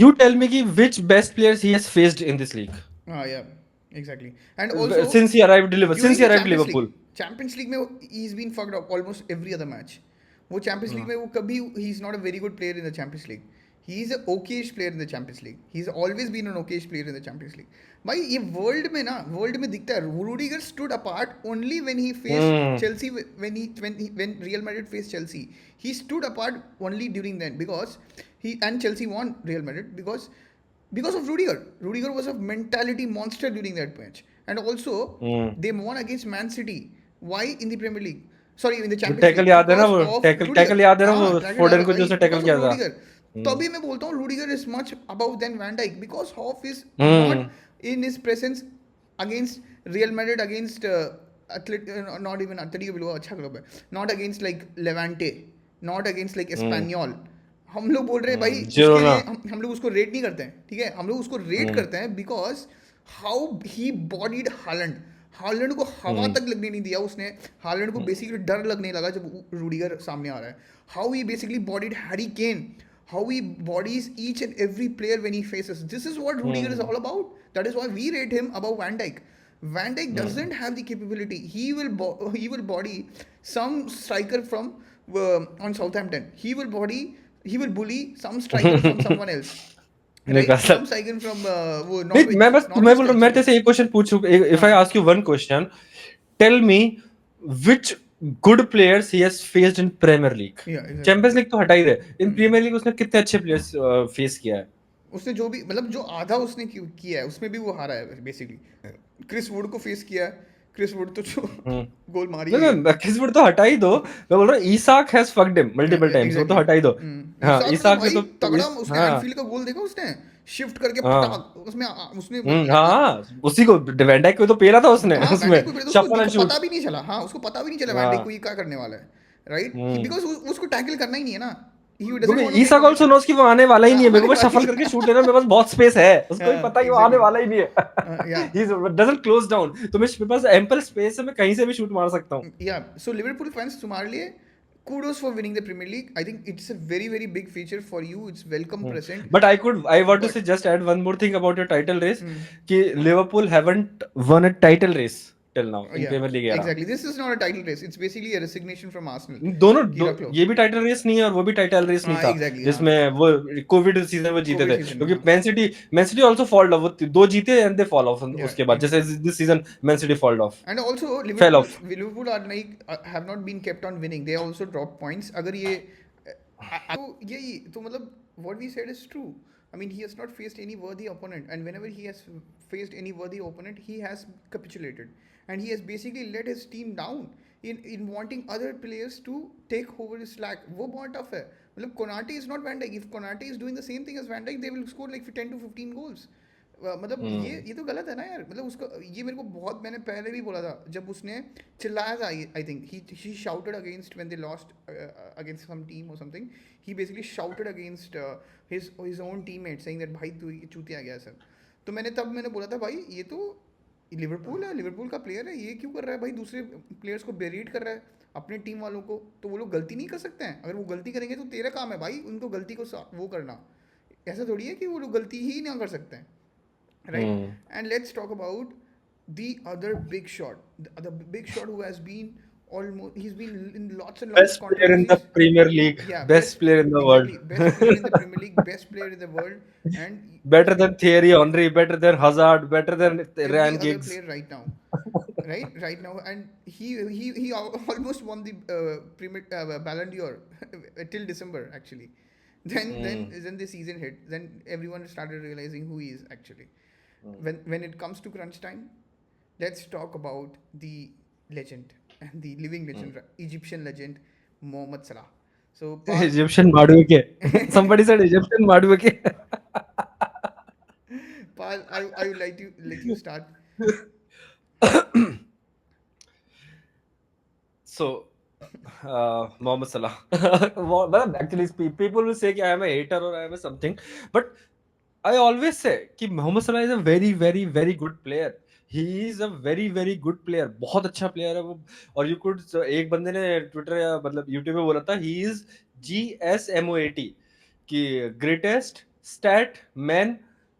S2: you tell me कि which best players he has faced in this league
S1: yeah exactly. And also
S2: since
S1: during the
S2: he arrived
S1: Champions
S2: Liverpool.
S1: League, Champions League में he's been fucked up almost every other match. वो Champions League में वो कभी he's not a very good player in the Champions League. He is a okayish player in the Champions League. He's always been an okayish player in the Champions League. भाई ये world में दिखता है. Rudiger stood apart only when he faced Chelsea when Real Madrid faced Chelsea. He stood apart only during then because and Chelsea won Real Madrid because of Rudiger. Rudiger was a mentality monster during that match. And also, they won against Man City. Why in the Premier League? Sorry, in the
S2: वो
S1: Champions League.
S2: Tackle याद है ना,
S1: Because
S2: वो
S1: of
S2: tackle
S1: Rudiger.
S2: याद है ना, वो
S1: tackle
S2: फोर्डन
S1: याद
S2: को
S1: है
S2: जो
S1: भाई,
S2: से टैकल
S1: because
S2: किया
S1: of
S2: था.
S1: Rudiger. तभी मैं बोलता हूँ Rudiger is much above than Van Dijk because of his not in his presence against Real Madrid, against not even Atletico Bilbao, अच्छा क्लब है, not against like Levante, not against like Espanyol. हम लोग बोल रहे हैं भाई उसके लिए हम लोग उसको रेट नहीं करते हैं, ठीक है, हम लोग उसको रेट करते हैं because how he bodied Holland को हवा तक लगने नहीं दिया उसने. हालैंड को बेसिकली डर लगने लगा जब रूडिगर सामने आ रहा है. How he basically bodied Harry Kane, how he bodies each and every player when he faces. This is what Rudiger is all about. That is why we rate him above Van Dijk. Van Dijk doesn't have the capability. He will body some striker from on Southampton. He will bully some striker from someone else. Right? Some striker from वो Norwich.
S2: मैं बोल रहा हूँ, मैं तेरे से एक question पूछूं. If I ask you one question, tell me which good players he has faced in premiere league. Champions league तो हटा ही रहे, इन प्रीमियर लीग उसने कितने अच्छे प्लेयर्स फेस किया है.
S1: उसने जो भी मतलब जो आधा उसने किया है उसमें भी वो हारा है बेसिकली. क्रिस वुड को फेस किया है. क्रिस वुड तो जो गोल मारी है.
S2: नहीं, क्रिस वुड तो हटा ही दो, मैं बोल रहा हूँ Isak has fucked him multiple times, वो तो हटा ही दो. हाँ, ईसाक ने तो
S1: तगड़ा उसने एनफील्ड का गोल देखा उसने शिफ्ट करके पटाक उसमें उसने
S2: हाँ, उसी को वैन डाइक को तो पेला था उसने उसमें शफल एंड शूट.
S1: पता भी नहीं चला. हाँ, उसको पता भी नहीं चला वैन डाइक को ये क्या करने वाला है, राइट? बिकॉज़ उसको टैकल करना ही नहीं है ना.
S2: ईसाक आल्सो नोस कि वो आने वाला ही नहीं है, मेरे को बस शफल करके शूट लेना, मेरे पास बहुत स्पेस है, उसको भी पता है कि वो आने वाला ही नहीं है. ही डजंट क्लोज डाउन, तो मेरे पास एम्पल स्पेस है, मैं कहीं से भी शूट मार सकता हूं.
S1: या सो लिवरपूल फैंस तुम्हारे लिए kudos for winning the Premier League. I think it's a very very big feature for you. It's welcome present.
S2: But I want to say just add one more thing about your title race, कि Liverpool haven't won a title race till now in Premier League era.
S1: Exactly. This is not a title race. It's basically a resignation from Arsenal.
S2: दोनों ये भी title race नहीं है और वो भी title race नहीं था.
S1: Exactly,
S2: जिसमें वो कोविड सीजन में जीते थे, क्योंकि man city also fold of, वो 2 जीते एंड दे फॉल ऑफ उसके बाद, जैसे this season man city fold of.
S1: And also Liverpool are like have not been kept on winning. They also drop points. अगर ये तो मतलब what we said is true. I mean, he has not faced any worthy opponent, and whenever he has faced any worthy opponent, he has capitulated, and he has basically let his team down in wanting other players to take over his slack. वो बहुत tough है. मतलब Konate is not Van Dijk. If Konate is doing the same thing as Van Dijk, they will score like 10 to 15 goals. मतलब ये तो गलत है ना यार. मतलब उसका ये मेरे को बहुत, मैंने पहले भी बोला था जब उसने चिल्लाया था. I think he shouted against when they lost against some team or something. He basically shouted against his own teammates saying that भाई तू चूतिया गया सर. तो मैंने बोला था भाई ये तो लिवरपूल है, लिवरपूल का प्लेयर है, ये क्यों कर रहा है भाई, दूसरे प्लेयर्स को बेरीट कर रहा है अपने टीम वालों को. तो वो लोग गलती नहीं कर सकते हैं. अगर वो गलती करेंगे तो तेरा काम है भाई उनको गलती को वो करना. ऐसा थोड़ी है कि वो लोग गलती ही ना कर सकते हैं, right? And let's talk about the other big shot, the big shot who has been almost he's been in lots and lots of
S2: Best player in the
S1: controversies.
S2: Premier League.
S1: Yeah,
S2: Best player in the world.
S1: exactly, best player in the Premier League, best player in the world, and
S2: Better than Thierry Henry, better than Hazard, better than
S1: every
S2: Ryan
S1: other
S2: Giggs.
S1: player right now, right now, and he almost won the Premier Ballon d'Or till December actually.
S2: Hmm.
S1: Then the season hit. Then everyone started realizing who he is actually.
S2: Hmm.
S1: When it comes to crunch time, let's talk about the legend and the living legend, Egyptian legend, Mohamed Salah. So, Pal,
S2: Egyptian Madueke. Somebody said Egyptian Madueke.
S1: I would like to let you start.
S2: So, Mohamed Salah. Well, actually, people will say that I am a hater or I am a something, but I always say कि Mohamed Salah is a very very very good player. He is a very very good player. बहुत अच्छा player है वो. और you could एक बंदे ने Twitter या मतलब YouTube पे बोला था he is GSMOAT कि greatest stat man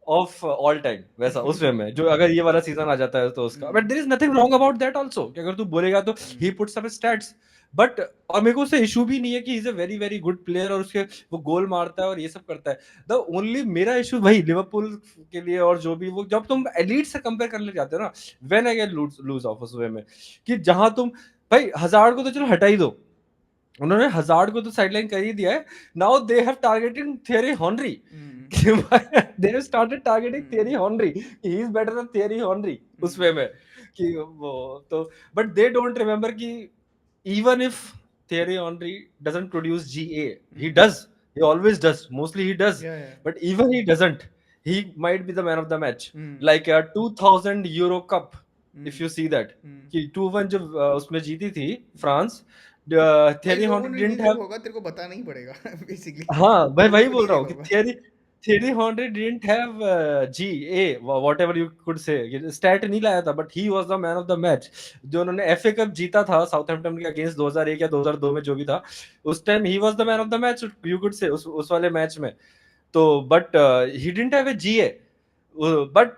S2: of all time वैसा उस वे में जो अगर ये वाला सीजन आ जाता है तो उसका but there is nothing wrong about that also कि अगर तू बोलेगा तो he puts up stats but और मेरे को उससे इशू भी नहीं है कि he is a very very good player और उसके वो गोल मारता है और ये सब करता है द ओनली मेरा इशू भाई लिवरपूल के लिए और जो भी वो जब तुम एलीट से कंपेयर करने जाते हो ना when I get loose of उस वे में कि जहां तुम भाई हजार को तो चलो हटा ही दो उन्होंने हजार्ड को तो साइडलाइन कर ही दिया है now they have targeted theory Henry they have started targeting theory Henry he is better than theory Henry उस वे में कि वो तो बट दे डोंट रिमेंबर कि even if Thierry Henry doesn't produce GA, he does. He always does. Mostly he does.
S1: Yeah, yeah.
S2: But even he doesn't. He might be the man of the match.
S1: Hmm.
S2: Like a 2000 Euro Cup, if
S1: Hmm.
S2: you see that.
S1: Hmm.
S2: कि 2-1 जब उसमें जीती थी France
S1: भाई
S2: theory
S1: लोगों
S2: Henry
S1: ने
S2: didn't
S1: देखा
S2: have
S1: होगा, तेरे को बताना ही पड़ेगा बेसिकली.
S2: हाँ मैं
S1: लोगों
S2: वही
S1: को
S2: बोल
S1: नहीं
S2: रहा
S1: देखा
S2: हूँ कि
S1: होगा.
S2: Thierry Henry didn't have GA whatever you could say stat नहीं लाया था but he was the man of the match जो उन्होंने FA कप जीता था साउथहैम्पटन के अगेंस्ट 2001 या 2002 में जो भी था उस time he was the man of the match you could से उस वाले मैच में तो but he didn't have a GA but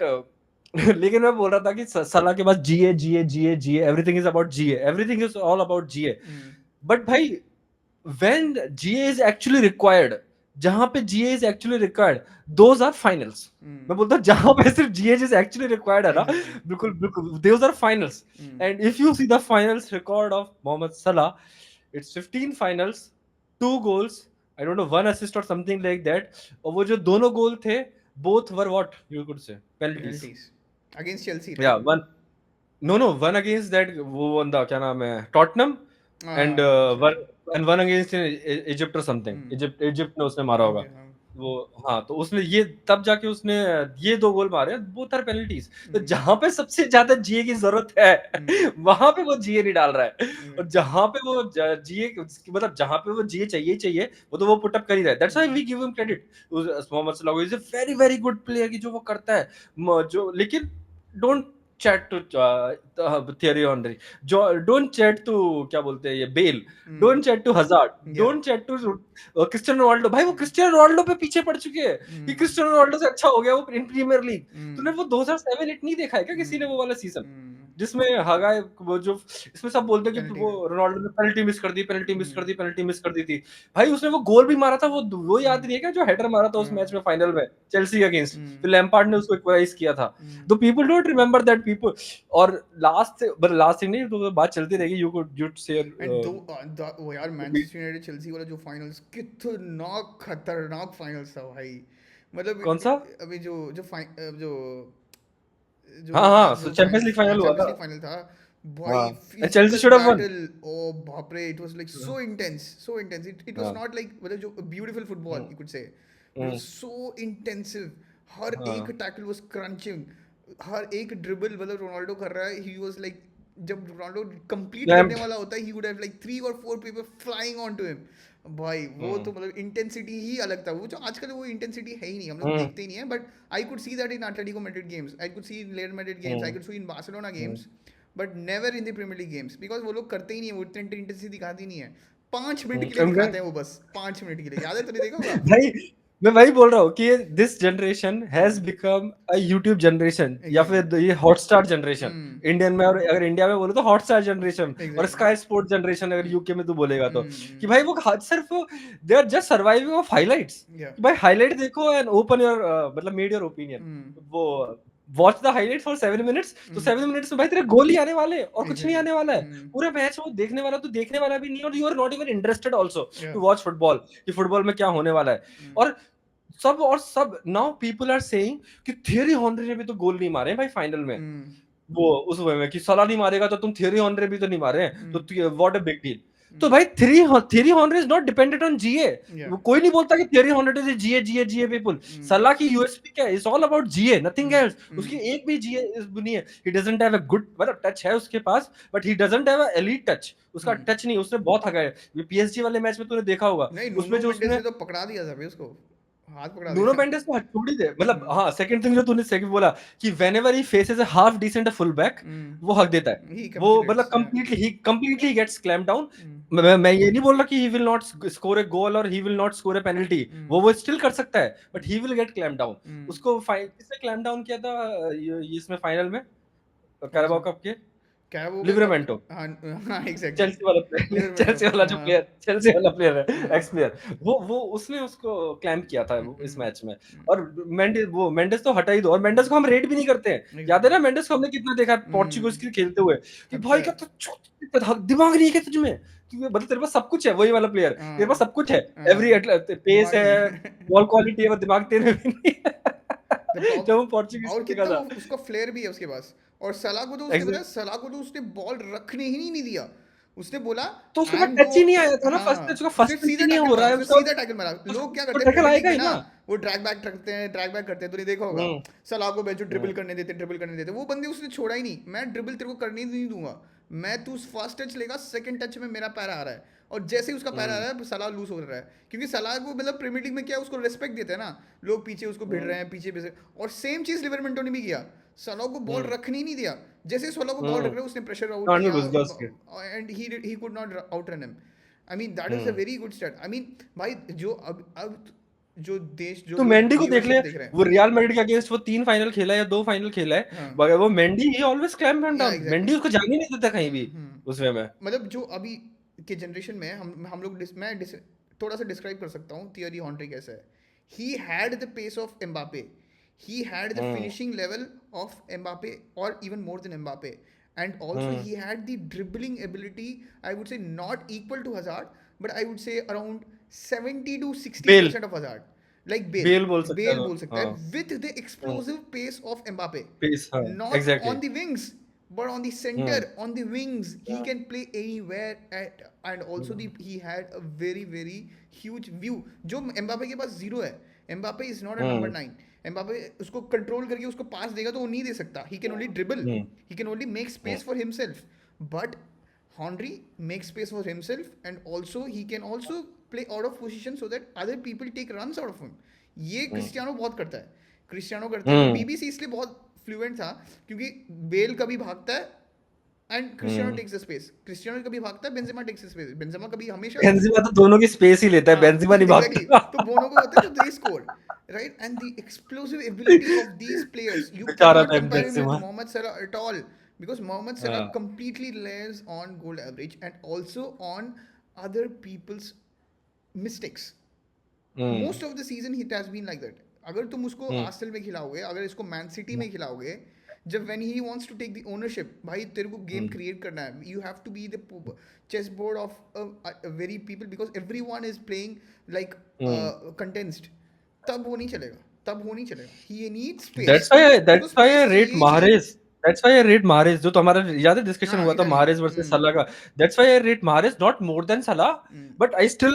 S2: लेकिन मैं बोल रहा था कि सलाह के बाद GA everything is about GA everything is all about GA but भाई when GA is actually required जहां पे GA is actually required those are finals मैं बोलता हूँ जहां पे सिर्फ GA is actually required है ना
S1: Exactly.
S2: बिल्कुल बिल्कुल those are finals and if you see the finals record of Mohamed Salah it's 15 finals 2 goals I don't know 1 assist or something like that और वो जो दोनों गोल थे both were what you could say penalties
S1: Penalties against Chelsea,
S2: yeah
S1: right?
S2: one no no one against that वो बंदा क्या नाम है टॉटनम एंड
S1: अच्छा.
S2: One and one against Egypt और समथिंग इजिप्ट ने उसने मारा होगा
S1: Okay, हाँ.
S2: वो हाँ तो उसने ये तब जाके उसने ये 2 गोल मारे बोथ आर पेनल्टीज तो जहां पे सबसे ज्यादा जीए की जरूरत है वहां पे वो जीए नहीं डाल रहा है और जहां पे वो जीए मतलब जहां पे वो जीए चाहिए चाहिए वो तो वो पुट अप कर ही रहा है that's why we give him credit Mohamed Salah is a very very good player की जो वो करता है जो लेकिन don't chat to Thierry Henry जो डोंट चैट टू क्या बोलते हैं ये Bale don't chat to Hazard don't chat to Cristiano Ronaldo भाई वो क्रिस्टियानो रोनाल्डो पे पीछे पड़ चुके हैं कि क्रिस्टियानो रोनाल्डो से अच्छा हो गया वो इन प्रीमियर लीग तूने वो 2007-8 नहीं देखा है क्या किसी ने वो वाला सीजन जिसमें हगाए वो जो इसमें सब बोलते हैं कि वो रोनाल्डो ने पेनल्टी मिस कर दी पेनल्टी मिस कर दी थी भाई उसने वो गोल भी मारा था वो याद नहीं है क्या जो हेडर मारा था उस मैच में फाइनल में चेल्सी के अगेंस्ट फिर लैम्पार्ड ने उसको इक्वलाइज किया था तो people don't remember that people और लास्ट नहीं तो बात चलती रहेगी you could jute share
S1: and दो वो यार मैनचेस्टर यूनाइटेड चेल्सी वाला जो फाइनल्स कितना खतरनाक फाइनल्स था भाई. मतलब
S2: कौन सा
S1: अभी जो जो जो जो
S2: हाँ हाँ
S1: जो
S2: चैंपियंस लीग
S1: फाइनल्स, हाँ
S2: फाइनल हुआ
S1: चैंपियंस
S2: था
S1: लीग फाइनल था भाई.
S2: हाँ Chelsea
S1: physical
S2: should have won
S1: battle, ओ बाप रे, it was like so intense, so intense. It was not like मतलब जो beautiful football you could say, it was so intensive. हर एक टैकल वाज क्रंचिंग, हर एक ड्रिबल मतलब रोनाल्डो कर रहा है, ही वाज लाइक जब रोनाल्डो कंप्लीट करने वाला होता है ही वुड हैव लाइक 3 और 4 people flying on to him. भाई वो तो मतलब इंटेंसिटी ही अलग था. वो जो आजकल वो इंटेंसिटी है ही नहीं, हम लोग देखते ही नहीं है. But I could see that in Atletico Madrid games, I could see in Real Madrid games, I could see in Barcelona games, but never in the premiere League games because वो लोग करते ही नहीं है, वो इतनी इंटेंसिटी दिखाती नहीं है. 5 मिनट के लिए दिखाते हैं वो, बस 5 मिनट के लिए. याद है, तूने देखा होगा.
S2: भाई मैं वही बोल रहा हूँ कि this generation has become a YouTube generation या
S1: एग्जैक्टली।
S2: फिर ये हॉटस्टार जनरेशन
S1: हम्म।
S2: इंडियन में, और अगर इंडिया में बोले तो हॉटस्टार जनरेशन और
S1: एग्जैक्टली।
S2: स्काई स्पोर्ट जनरेशन अगर यूके में तू बोलेगा तो, कि
S1: हम्म।
S2: भाई वो सिर्फ they are just surviving off highlights,
S1: yeah.
S2: कि भाई हाईलाइट देखो एंड ओपन योर मतलब मेड योर ओपिनियन। वो watch the highlight for 7 minutes, तो 7 मिनट्स में भाई तेरे गोल ही आने वाले हैं और कुछ नहीं
S1: एग्जैक्टली।
S2: आने वाला है। पूरा मैच वो देखने वाला, तो देखने वाला भी नहीं, और you are not even interested also
S1: yeah.
S2: To watch football, कि फुटबॉल में क्या होने वाला है। और सब नाउ पीपल आर सेइंग कि थियरी हॉनरी ने भी तो गोल नहीं मारे भाई फाइनल में, वो उस वे में कि सलाह नहीं मारेगा तो तुम थियरी हॉनरी भी तो नहीं मारे हैं, तो व्हाट अ बिग डील। तो भाई Thierry Henry is not dependent on GA.
S1: Yeah.
S2: कोई नहीं बोलता कि Thierry Henry is GA GA GA people. Salah की यूएसपी क्या है? It's all about GA, nothing else. उसकी एक भी जीए नहीं है। He doesn't have a good, मतलब टच है उसके पास, but he doesn't have a elite touch. उसका टच नहीं, उसने बहुत हगा है। पीएसजी वाले मैच में तूने देखा होगा,
S1: नहीं,
S2: उसमें
S1: नूनो
S2: जो
S1: मेंडेस
S2: उसने
S1: ने तो पकड़ा दिया था भाई उसको, हाथ पकड़ा
S2: नुनो
S1: दिया।
S2: मेंडेस को छोड़ ही दे, मतलब हाँ, सेकंड थिंग जो तूने सेकंड बोला कि whenever he faces a half decent full back, वो हक देता है।
S1: ही
S2: वो मतलब
S1: capitulates. Yeah.
S2: Completely gets clamp down. मैं ये नहीं बोल रहा कि he will not score a goal और he will not score a penalty, वो स्टिल कर सकता है, but he will get clamp down. उसको किसने क्लैम्प डाउन किया था ये इसमें फाइनल में,
S1: कौन सा?
S2: कैराबाओ कप के?
S1: क्या वो के अब।
S2: लिवरमेंटो,
S1: हाँ। हाँ एग्जैक्टली।
S2: चेल्सी वाला प्लेयर,
S1: लिवरमेंटो। हाँ।
S2: चेल्सी वाला प्लेयर है,
S1: हाँ।
S2: X player. वो उसने उसको क्लैम्प किया था वो इस मैच में। और मेंडेस तो हटा ही दो, और मेंडेस को हम रेट भी नहीं करते हैं। याद है
S1: एग्जैक्टली।
S2: ना मेंडेस को हमने कितना देखा पोर्चुगल के खेलते हुए, कि
S1: हद
S2: भाई
S1: है।
S2: क्या दिमाग नहीं है क्या तुझमें? मतलब तेरे पास सब कुछ है, वही वाला प्लेयर, तेरे पास
S1: हाँ।
S2: सब कुछ है, एवरी
S1: हाँ।
S2: पेस
S1: दिमाग
S2: है,
S1: नहीं है।
S2: बॉल क्वालिटी है, पर दिमाग तेरे में नहीं है।
S1: The
S2: जब
S1: problem-
S2: वो पोर्चुगीज
S1: और
S2: को देखा
S1: कितना वो
S2: था,
S1: उसका फ्लेयर भी है उसके पास। और सलाह को तो उसने बताया,
S2: exactly।
S1: सलाह को तो उसने बॉल रखने ही नहीं दिया। उसने बोला
S2: तो उसके
S1: आई
S2: पास
S1: एम गो।
S2: टच ही नहीं आया था ना फर्स्ट
S1: हाँ,
S2: टच, का
S1: उसने
S2: फर्स्ट टच ही
S1: सीधा
S2: नहीं
S1: टैकल
S2: हो
S1: मारा,
S2: रहा है
S1: उसने
S2: उसका।
S1: सीधा टैकल मारा। लोग क्या
S2: उसको
S1: करते हैं
S2: टैकल
S1: प्रीमियर लीग
S2: आएगा
S1: में
S2: ही
S1: ना,
S2: ना।
S1: वो ड्रैग बैक करते हैं, ड्रैग बैक करते हैं, तूने देखा होगा।
S2: हम्म
S1: सलाह को बेंचो ड्रिबल
S2: हम्म
S1: करने देते, वो बंदे उसने छोड़ा ही नहीं। मैं ड्रिबल तेरे को करने ही नहीं दूंगा। मैं, तू फर्स्ट टच लेगा, सेकंड टच में मेरा पैर आ रहा है, और जैसे ही उसका पैर आ
S2: हम्म
S1: रहा है सलाह लूज हो रहा है। क्योंकि सलाह को मतलब प्रीमियर लीग में क्या है, उसको रिस्पेक्ट देते हैं ना लोग, पीछे उसको भिड़
S2: हम्म
S1: रहे हैं, पीछे पीछे। और सेम चीज लिवरमेंटो ने भी किया, सलाह को बॉल
S2: हम्म
S1: रखने ही नहीं दिया। जैसे ही सलाह को बॉल रख
S2: हम्म
S1: रहा है, उसने प्रेशर आउट
S2: कांड में
S1: किया,
S2: घुस गया उसके।
S1: And he could not out run him. I mean that is a
S2: hmm
S1: very good start. I mean भाई, जो अब जो देश, जो
S2: तो
S1: लोग
S2: मेंडी को देख
S1: व्यूअरशिप
S2: ले,
S1: देख रहे
S2: वो
S1: हैं।
S2: रियल मैड्रिड के अगेंस्ट वो 3 फाइनल खेला है या 2 फाइनल खेला है,
S1: हाँ।
S2: मगर वो मेंडी ही ऑलवेज क्लैम्प हिम
S1: या
S2: डाउन।
S1: एग्जैक्टली।
S2: मेंडी उसको जाने नहीं देता कहीं भी उसमें में।
S1: मतलब जो अभी के जनरेशन में हम लोग थोड़ा सा डिस्क्राइब कर सकता हूँ थियरी हॉन्ट्री कैसा है। He had the pace of Mbappe, he had the
S2: hmm
S1: finishing level of Mbappe, और even more than Mbappe, and also
S2: hmm
S1: he had the dribbling ability. I would say not equal to Hazard, but I would say around 70 to 60
S2: Bale,
S1: percent of Hazard. Like Bale,
S2: Bale बोल सकता है
S1: Bale
S2: वो।
S1: बोल सकता है,
S2: हाँ
S1: with the explosive pace of Mbappe,
S2: pace, हाँ
S1: not
S2: exactly.
S1: on the wings but on the center,
S2: hmm
S1: on the wings he
S2: हाँ,
S1: can play anywhere at, and also
S2: hmm
S1: he had a very huge view जो Mbappe के पास zero है। Mbappe is not a number
S2: hmm
S1: 9। Mbappe उसको control करके उसको pass देगा तो वो नहीं दे सकता, he can only dribble,
S2: hmm
S1: he can only make space for himself. But Henry makes space for himself, and also he can also play out of position so that other people take runs out of him. ये Cristiano बहुत करता है, Cristiano करता है।
S2: हम्म
S1: BBC इसलिए बहुत fluent था क्योंकि बेल कभी भागता है and Cristiano
S2: hmm
S1: takes the space, Cristiano कभी भागता है, Benzema takes the space, Benzema कभी हमेशा।
S2: बेंजेमा तो दोनों की स्पेस ही लेता है,
S1: हाँ
S2: बेंजेमा नहीं
S1: एग्जैक्टली।
S2: भागता।
S1: तो बोनो को होता है तो they score, right, and the explosive ability of these players, you can
S2: बेचारा
S1: नॉट
S2: था
S1: compare him with
S2: Benzema.
S1: Mohamed Salah at all, because Mohammad Salah
S2: हाँ
S1: completely lives on goal average and also on other people's mistakes.
S2: Hmm
S1: Most of the season it has been like that. अगर तुम उसको
S2: हम्म
S1: Arsenal में खिलाओगे, अगर इसको man City में खिलाओगे, जब when he wants to take the ownership, भाई तेरे को गेम
S2: हम्म
S1: क्रिएट करना है, you have to be the chess board of a very people, because everyone is playing like
S2: hmm
S1: condensed, तब वो नहीं चलेगा, तब वो नहीं चलेगा, he needs space,
S2: दैट्स
S1: उसको
S2: व्हाई आई
S1: space
S2: रेट
S1: चाहिए ही चाहिए।
S2: माहरेज। दैट्स व्हाई आई रेट माहरेज, जो तो हमारा याद है डिस्कशन
S1: हाँ
S2: हुआ था
S1: इटालियन।
S2: माहरेज वर्सेस सलाह का। That's why I rate Mahrez not more than Salah, but I still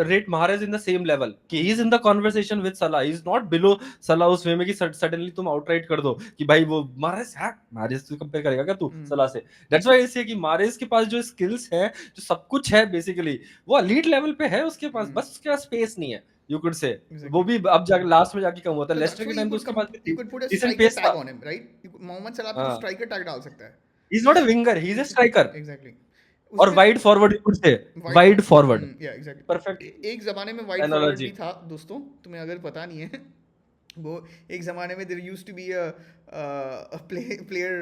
S2: rate Mahrez in the same level, कि he is in the conversation with Salah, he is not below सलाह उस way में कि suddenly तुम outright कर दो कि भाई वो माहरेज है, माहरेज से कंपेयर करेगा क्या तू सलाह से? दैट्स व्हाई आई से कि माहरेज के पास जो स्किल्स है, जो सब कुछ है बेसिकली, वो एलीट लेवल पे है उसके पास, बस उसके पास स्पेस नहीं है, यू कुड से। वो
S1: एग्जैक्टली।
S2: भी अब जाके लास्ट में जाके कम होता है,
S1: So
S2: लेस्टर
S1: that's
S2: के
S1: why
S2: टाइम पे उसके पास भी
S1: you could put a
S2: decent
S1: striker
S2: pace
S1: tag
S2: था।
S1: on him, right? Mohamed Salah पे तो
S2: हाँ,
S1: striker tag डाल सकता है।
S2: He is not a winger, he is a striker.
S1: Exactly.
S2: और
S1: उसमें
S2: wide forward could say,
S1: wide
S2: wide forward,
S1: yeah exactly.
S2: Perfect
S1: एक ज़माने में वाइड फॉरवर्ड
S2: एनालॉजी।
S1: भी था दोस्तों, तुम्हें अगर पता नहीं है। वो एक ज़माने में there used to be a player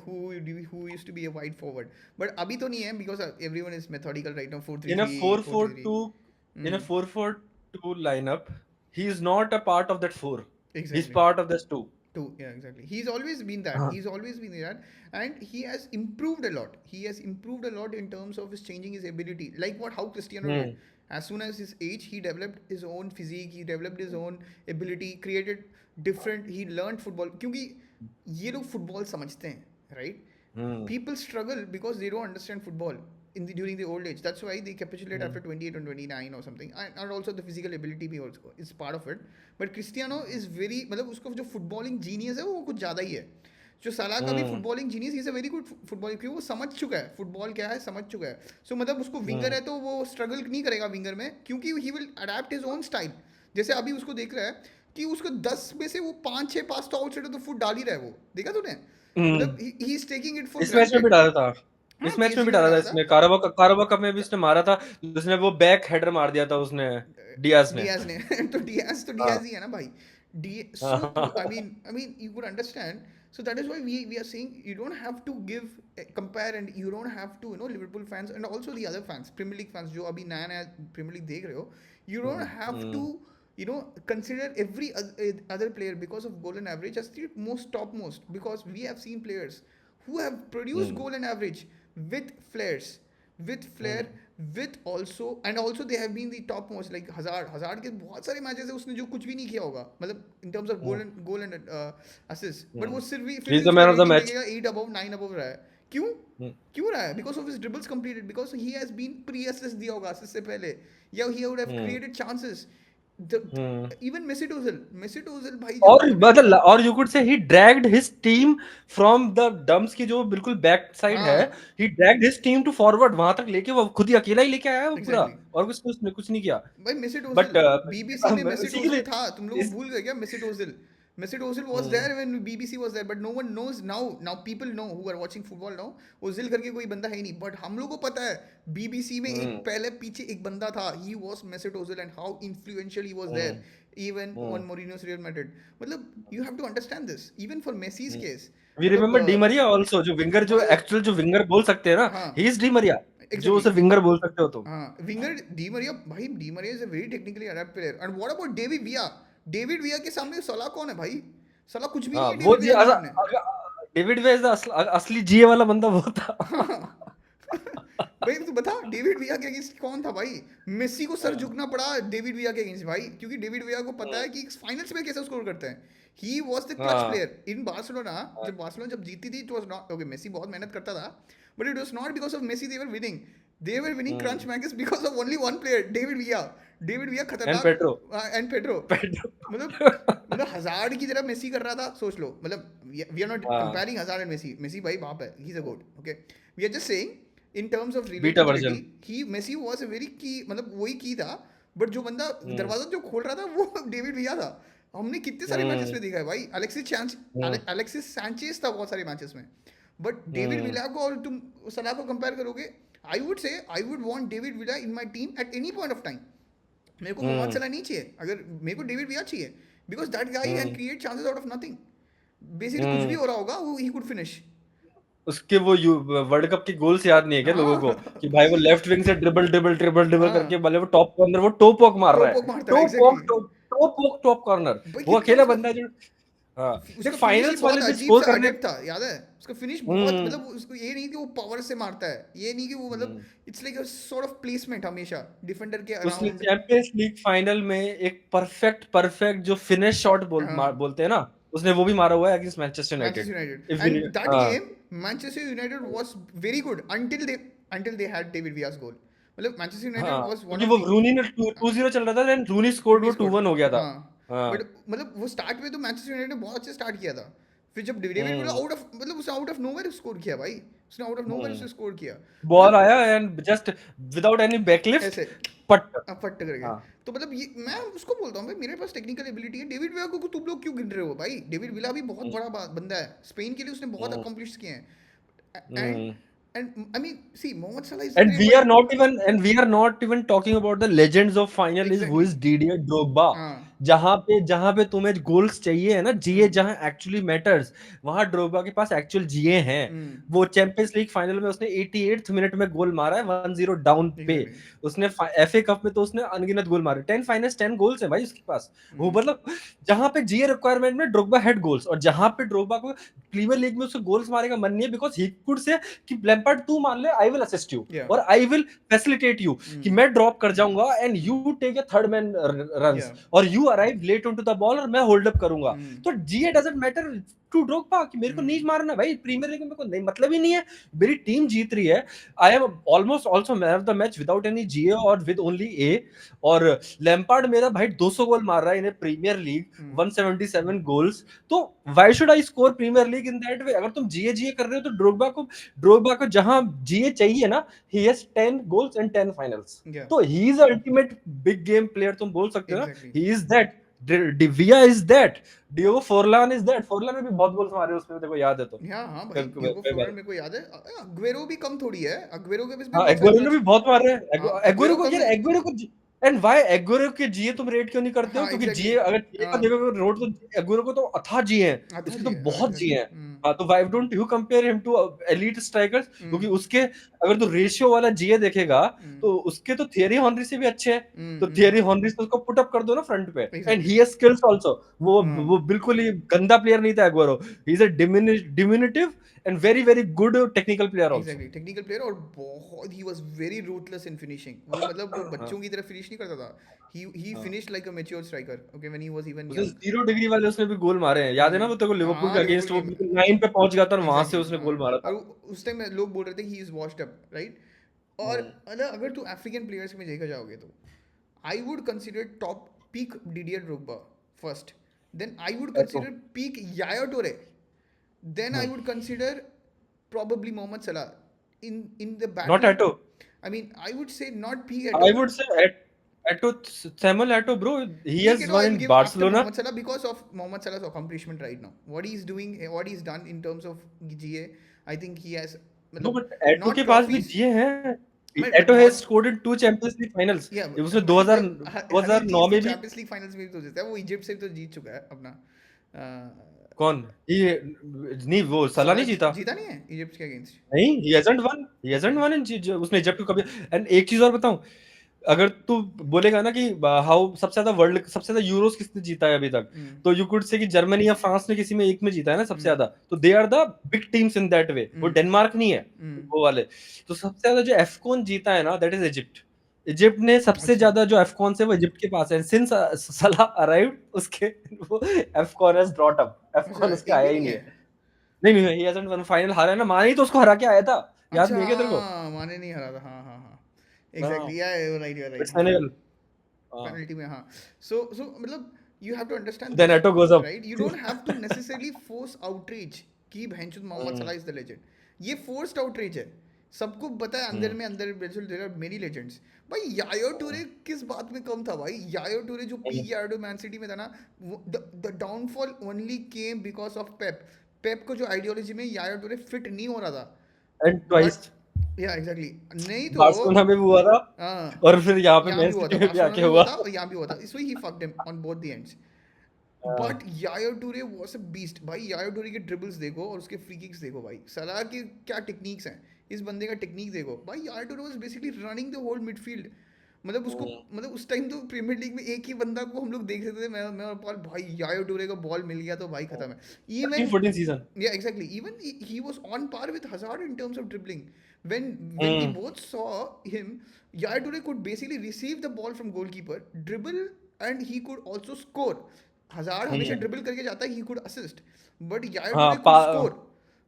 S1: who used to be a wide forward, but अभी तो नहीं है because everyone is methodical right now,
S2: In a
S1: 4-3-3, 4-3-3।
S2: 4-4-2, in a 4-4-2 lineup, he is not a part of that four. He's
S1: exactly.
S2: part of this two.
S1: Two, yeah, exactly. He's always been that.
S2: हाँ.
S1: He's always been that, and he has improved a lot. He has improved a lot in terms of his changing his ability. Like what how Cristiano did.
S2: Hmm.
S1: As soon as his age, he developed his own physique. He developed his own ability. Created different. He learned football. क्योंकि ये लोग football समझते हैं, right?
S2: Hmm.
S1: People struggle because they don't understand football during the old age. That's why they capitulate after 28 or 29 or something. And also the physical ability भी also is part of it. But Cristiano is very, मतलब उसको जो footballing genius है वो कुछ ज़्यादा ही है। जो सलाह का भी footballing genius, is a very good football, क्योंकि वो समझ चुका है फुटबॉल क्या है, समझ चुका है। सो मतलब उसको विंगर है तो वो स्ट्रगल नहीं करेगा विंगर में, क्योंकि he will adapt his own style. जैसे अभी उसको देख रहा है कि उसको 10 में से वो 5-6 पास तो आउटसाइड तो फुट डाल ही रहा है, वो देखा तूने? मतलब
S2: हम्म.
S1: He is taking it for
S2: इस मैच में भी
S1: ग्रांटेड।
S2: डाला था.
S1: हाँ
S2: इस मैच में भी
S1: पीएसजी में
S2: डाला था.
S1: डाला था।
S2: इसमें काराबा कप में भी उसने मारा था. उसने वो बैक हेडर मार दिया था उसने, डियाज ने.
S1: डियाज ने तो
S2: हाँ.
S1: डियाज ही है ना भाई। डी सो
S2: हाँ.
S1: I mean you could understand. So that is why we are saying you don't have to give compare, and you don't have to, you know, Liverpool fans and also the other fans, Premier League fans जो अभी नया नया Premier League देख रहे हो, you don't have to, you know, consider every other player because of goal and average as the most topmost, because we have seen players who have produced goal and average with flares, with flair, with also, and also they have been the top most, like हजार के बहुत सारे matches है उसने जो कुछ भी नहीं किया होगा, मतलब इन terms of goal and assist, but वो सिर्फ भी फिर
S2: ही
S1: भी
S2: इज द
S1: उसका
S2: man of the
S1: rating
S2: match.
S1: देखेगा 8 अबव 9 अबव रहा है। क्यों? क्यों रहा है? Because of his dribbles completed, because he has been pre assist दिया होगा असिस्ट से पहले, या he would have created chances. Even Mesut Ozil भाई जब
S2: और मतलब और you could say he dragged his team from the dumps की जो बिल्कुल बैक साइड है,
S1: हाँ
S2: he dragged his team to forward, वहां तक लेके वो खुद ही अकेला ही लेके आया है वो पूरा,
S1: एग्जैक्टली।
S2: और कुछ नहीं किया.
S1: भाई मेसिट
S2: बट
S1: ओजिल, बीबीसी में मेसिट
S2: उसी के
S1: ओजिल
S2: लिए
S1: था, तुम लोग
S2: इस
S1: भूल गए क्या? Mesut Ozil was there when BBC was there, but no one knows now people know who are watching football now, Ozil करके कोई बंदा है ही नहीं, बट हम लोग को पता है बीबीसी में एक पहले पीछे एक बंदा था, he was Mesut Ozil, and how influential he was there even on Mourinho's Real Madrid. मतलब you have to understand this even for Messi's case.
S2: We
S1: मतलब
S2: रिमेम्बर डी मरिया आल्सो, जो विंगर, जो
S1: भाई
S2: एक्चुअल जो winger बोल सकते हैं ना,
S1: हाँ
S2: ही इज डी मरिया, जो उसे
S1: एग्जैक्टली।
S2: विंगर बोल सकते हो तुम.
S1: हाँ विंगर डी मरिया, भाई Di Maria is a very technically adapt player. And what about David Villa? David विया के सामने सलाह कौन है भाई? सलाह कुछ भी नहीं
S2: हाँ,
S1: है
S2: वो
S1: डेविड
S2: जी
S1: विया के सामने।
S2: डेविड वेज द असली जीए वाला बंदा वो था.
S1: भाई तू बता डेविड विया के अगेंस्ट कौन था भाई? मेसी को सर झुकना पड़ा डेविड विया के अगेंस्ट भाई, क्योंकि डेविड विया को पता है कि फाइनल्स में कैसे स्कोर करते हैं। ही वाज द क्लच
S2: हाँ.
S1: Player in Barcelona. जब जीती थी, it was not okay, Messi बहुत मेहनत करता था, but it was not because of Messi they were winning. They were winning crunch matches because of only one player, David Villa. David Villa
S2: and Pedro.
S1: खतरनाक, and Pedro. मतलब मतलब हजार की तरह मेसी कर रहा था, सोच लो। मतलब वी आर नॉट
S2: हाँ,
S1: comparing Hazard and Messi, Messi भाई बाप है, he is a goat, okay. We are just saying in terms of
S2: beta
S1: relatability,
S2: version.
S1: He Messi was a very key, मतलब वही की था, बट जो बंदा दरवाजा जो खोल रहा था वो डेविड विया था। हमने कितने सारे मैचेस में देखा है भाई, अलेक्सिस सैंचेज था बहुत सारे मैचेस में, बट डेविड विला को और तुम सलाह को कंपेयर करोगे, I would want David villa in my team at any point of time. मेरे को मोहम्मद सलाह नहीं चाहिए, अगर मेरे को डेविड विया चाहिए, because that guy can create chances out of nothing. Basically कुछ भी हो रहा होगा वो ही कुड फिनिश।
S2: उसके वो वर्ल्ड कप के गोल्स याद नहीं है क्या लोगों को,
S1: हाँ
S2: कि भाई वो लेफ्ट विंग से ड्रिबल करके,
S1: हाँ
S2: भले वो टॉप कॉर्नर, वो टो पॉक मार रहा
S1: टोप
S2: है,
S1: वोक मारता है एग्जैक्टली।
S2: टॉप कॉर्नर,
S1: भाई
S2: वो
S1: कितना
S2: अकेला
S1: उसका
S2: बंदा है जो. हाँ. देख
S1: उसका फिनिश ही
S2: फाइनल्स
S1: बहुत
S2: वाले भी
S1: अजीब
S2: स्कोर
S1: सा
S2: करने.
S1: अडेप्ट था, याद है? उसका फिनिश बहुत,
S2: हम्म.
S1: मतलब उसको ये नहीं कि वो पावर से मारता है, ये नहीं कि वो, मतलब it's like a sort of placement हमेशा डिफेंडर के
S2: उसने
S1: अराउंड।
S2: चैंपियंस लीग फाइनल में एक परफेक्ट जो फिनिश शॉट
S1: हाँ
S2: बोलते हैं ना, उसने वो भी मारा हुआ है against Manchester
S1: Manchester
S2: United.
S1: United,
S2: if
S1: and that
S2: हाँ.
S1: Game Manchester United was very good until they had David Villa's goal. मतलब मैनचेस्टर यूनाइटेड
S2: हाँ,
S1: वाज वन
S2: क्योंकि
S1: ऑफ
S2: वो
S1: द,
S2: रूनी ने 2-0 चल रहा था, देन रूनी स्कोर्ड,
S1: रूनी
S2: वो
S1: स्कोर्ड।
S2: 2-1 हो गया था.
S1: हाँ बट
S2: हाँ.
S1: मतलब वो स्टार्ट में तो मैनचेस्टर यूनाइटेड ने बहुत अच्छे स्टार्ट किया था, फिर जब David villa
S2: hmm.
S1: Out of, मतलब उसने आउट ऑफ नोवेयर स्कोर किया भाई, उसने आउट ऑफ नोवेयर
S2: हम्म.
S1: उसने स्कोर किया।
S2: बॉल
S1: मतलब
S2: आया and just without any backlift,
S1: ऐसे
S2: पट.
S1: फट करके,
S2: हाँ.
S1: तो मतलब ये मैं उसको बोलता हूँ भाई, मेरे पास टेक्निकल एबिलिटी है। डेविड विला को तुम लोग क्यों गिन रहे हो भाई? डेविड विला भी बहुत बड़ा बंदा है, स्पेन के लिए उसने बहुत
S2: हम्म.
S1: अकम्प्लिश किए हैं, and
S2: hmm.
S1: and I mean, see, Mohamed Salah is
S2: And
S1: great,
S2: we
S1: but
S2: are not even talking about the legends of final is who
S1: exactly.
S2: is Didier Drogba.
S1: हाँ.
S2: जहां पे तुम्हें गोल्स चाहिए है ना, जीए
S1: Hmm.
S2: जहां एक्चुअली मैटर्स, वहां Drogba के पास एक्चुअल जीए हैं।
S1: Hmm.
S2: वो चैंपियंस लीग फाइनल में उसने 88th मिनट में गोल मारा है 1-0 डाउन पे।
S1: Exactly.
S2: उसने एफए कप में तो उसने अनगिनत गोल मारे, 10 फाइनल्स 10 गोल्स है भाई उसके पास। वो
S1: Hmm.
S2: मतलब जहां पे जीए रिक्वायरमेंट में ड्रोग्बा हेड गोल्स, और जहां पे ड्रोग्बा को प्रीमियर लीग में उसको गोल्स मारने का मन नहीं है, बिकॉज ही कुड से कि लैम्पार्ड तू मान ले I will assist you
S1: Yeah.
S2: और आई विल फैसिलिटेट यू, कि मैं ड्रॉप कर जाऊंगा and you take a third man runs,
S1: Yeah.
S2: और you arrive late on to the ball और मैं होल्ड अप करूंगा।
S1: Hmm.
S2: तो GA doesn't matter to Drogba कि मेरे को नीच मारना भाई, प्रीमियर लीग में मेरे को नहीं मतलब ही नहीं है, मेरी टीम जीत रही है। I am almost also man of the match without any GA और विद ओनली ए, और लैम्पार्ड मेरा भाई 200 गोल मार रहा है इन प्रीमियर लीग, 177 गोल्स। तो why should I score Premier League in that way? अगर तुम जीए जीए कर रहे हो तो ड्रोग्बा को जहां जीए चाहिए ना, he has 10 goals and 10 finals.
S1: Yeah.
S2: तो he is ultimate big game player, तुम बोल सकते हो ना,
S1: Exactly.
S2: He is that. Villa is that, Diego Forlan is that. Forlan ने भी बहुत गोल्स मारे उसमें, देखो याद है तो।
S1: हाँ हाँ भाई, डियोगो फोरलान मेरे को याद है। अग्वेरो भी कम थोड़ी है, अग्वेरो के पास भी
S2: हाँ,
S1: बहुत सारे
S2: एग्वेरो ने भी
S1: शॉट्स।
S2: बहुत मारे हैं।
S1: हाँ,
S2: एग्वेरो
S1: अग्वेरो
S2: को
S1: कम
S2: यार,
S1: है।
S2: एग्वेरो को एंड व्हाई एग्वेरो के जीए तुम रेट क्यों नहीं करते हो?
S1: हाँ
S2: क्योंकि
S1: एग्जैक्टली।
S2: जीए, अगर जीए का देखोगे रोड, तो एग्वेरो को तो अथाह जीए हैं,
S1: आधा
S2: इसके
S1: जी
S2: तो
S1: है,
S2: बहुत जीए
S1: एग्जैक्टली।
S2: हैं। हाँ, तो why don't you compare him to elite strikers? क्योंकि उसके अगर तो रेशियो वाला जीए देखेगा तो उसके तो थियरी हॉनरी से भी अच्छे हैं। तो थियरी हॉनरी से उसको पुट अप कर दो ना फ्रंट पे, and
S1: exactly.
S2: He has skills also.
S1: हाँ
S2: वो बिल्कुल ही गंदा प्लेयर नहीं था Aguero, he is a diminutive and very very good technical player also.
S1: Exactly, technical player, और बहुत he was very ruthless in finishing. वो मतलब वो बच्चों की तरह फिनिश नहीं करता था। ही finished like a mature striker, okay, when he was even
S2: उसने
S1: यंग।
S2: 0 डिग्री वाले उसने भी गोल मारे हैं, याद है ना? वो तेरे को लिवरपूल के
S1: हाँ
S2: अगेंस्ट
S1: लिवरपूल
S2: वो
S1: में।
S2: बिल्कुल लाइन पे पहुंच गया था और वहां से
S1: एग्जैक्टली
S2: उसने
S1: हाँ।
S2: गोल मारा
S1: और
S2: था।
S1: उस टाइम लोग बोल रहे थे he is washed up, right. और अगर तू अफ्रीकन प्लेयर्स में देखा जाओगे तो I would consider top peak Didier Drogba first, then I would
S2: Eto'o.
S1: Consider peak Yaya Toure, then I would consider probably Mohamed Salah in the
S2: not
S1: battle.
S2: Eto'o,
S1: I mean, I would say not peak
S2: I
S1: Eto'o.
S2: Would say Eto'o, Samuel Eto'o bro, he
S1: Peak
S2: has
S1: Eto'o
S2: one
S1: I'll
S2: in
S1: give after
S2: Barcelona.
S1: Mohamed Salah because of Mohamed Salah's accomplishment right now. What he's doing, what he's done in terms of GA, I think he has,
S2: no,
S1: मतलब,
S2: but Eto'o के
S1: not
S2: pass भी
S1: trophies,
S2: GA हैं।
S1: but
S2: Eto'o has
S1: not.
S2: Scored in 2 Champions League finals.
S1: Yeah,
S2: ये उसने
S1: भाई जब
S2: 2000
S1: हर एक
S2: 2009
S1: चीज तो
S2: में भी।
S1: चैंपियंस लीग फाइनल्स में भी तो जीता है, वो इजिप्ट से भी तो जीत चुका है अपना।
S2: कौन? ये नहीं, वो सला
S1: साला
S2: नहीं जीता।
S1: जीता नहीं है इजिप्ट के अगेंस्ट।
S2: नहीं, ही हैजंट वन इन, उसने इजिप्ट को कभी। एंड एक चीज और बताऊं, अगर तू बोलेगा ना कि हाउ सबसे ज्यादा यूरोस किसने जीता है अभी तक, तो यू कुड से कि जर्मनी या फ्रांस ने किसी में एक में जीता है ना सबसे ज्यादा, तो they are the big teams in that way. वो डेनमार्क नहीं है वो वाले। तो सबसे ज्यादा जो एफकॉन जीता है ना, दैट इज इजिप्ट। इजिप्ट ने सबसे
S1: अच्छा।
S2: ज्यादा जो एफकॉन से वो इजिप्ट के पास है, सिंस सलाह अराइव्ड उसके वो एफकॉन हैज ब्रॉट अप,
S1: अच्छा,
S2: एफकॉन उसके
S1: एक भी
S2: आया ही
S1: नहीं
S2: नहीं
S1: है।
S2: है। नहीं, ही हैजंट वन फाइनल, हारा है ना, माने ही तो उसको हरा के आया था, याद
S1: अच्छा
S2: नहीं है क्या तेरे को?
S1: हाँ, माने नहीं हरा था, हाँ हाँ हाँ।
S2: हाँ,
S1: exactly, yeah right, you
S2: but
S1: right, हाँ।
S2: सेनेगल। हाँ,
S1: पेनल्टी में, हाँ। सो मतलब you have to understand
S2: then
S1: this,
S2: Eto'o goes up.
S1: Right. You don't have to necessarily force outreach कि भैंचोद Mohamed Salah is the legend. ये forced outreach है। सबको पता है अंदर में, अंदर देयर आर मेनी लेजेंड्स। भाई यायो टूरे किस बात में कम था भाई? यायो टूरे जो peak Yaya Toure Man City में था ना, the downfall only came because of Pep. Pep को जो आइडियोलॉजी में यायो टूरे फिट नहीं हो रहा था।
S2: एंड ट्वाइस
S1: बट या एग्जैक्टली, नहीं तो
S2: बार्सिलोना में भी हुआ था,
S1: हाँ,
S2: और फिर यहाँ पे
S1: यहाँ
S2: मैन
S1: भी हुआ था,
S2: सिटी में भी
S1: बार्सिलोना
S2: आके
S1: में भी हुआ
S2: हुआ।
S1: था और यहाँ भी हुआ था, इसलिए he fucked him on both the ends. But Yaya Toure was a beast भाई। यायो टूरे के ड्रिबल्स देखो और उसके फ्री किक्स देखो भाई। सलाह की क्या टेक्निक्स हैं, इस बंदे का टेक्निक देखो भाई। Yaya Toure was basically running the whole midfield. मतलब उसको, मतलब उस टाइम तो प्रीमियर लीग में एक ही बंदा को हम लोग देख सकते थे, मैं और पॉल, भाई यायो टूरे को बॉल मिल गया तो भाई खत्म है।
S2: 13
S1: even
S2: 14 season.
S1: yeah, exactly, even he was on par with Hazard in terms of dribbling. When we both saw him, Yaya Toure could basically receive the ball from goalkeeper, dribble, and he could also score. Hazard हमेशा dribble करके जाता है, he could assist, but Yaya
S2: हाँ,
S1: Toure could score.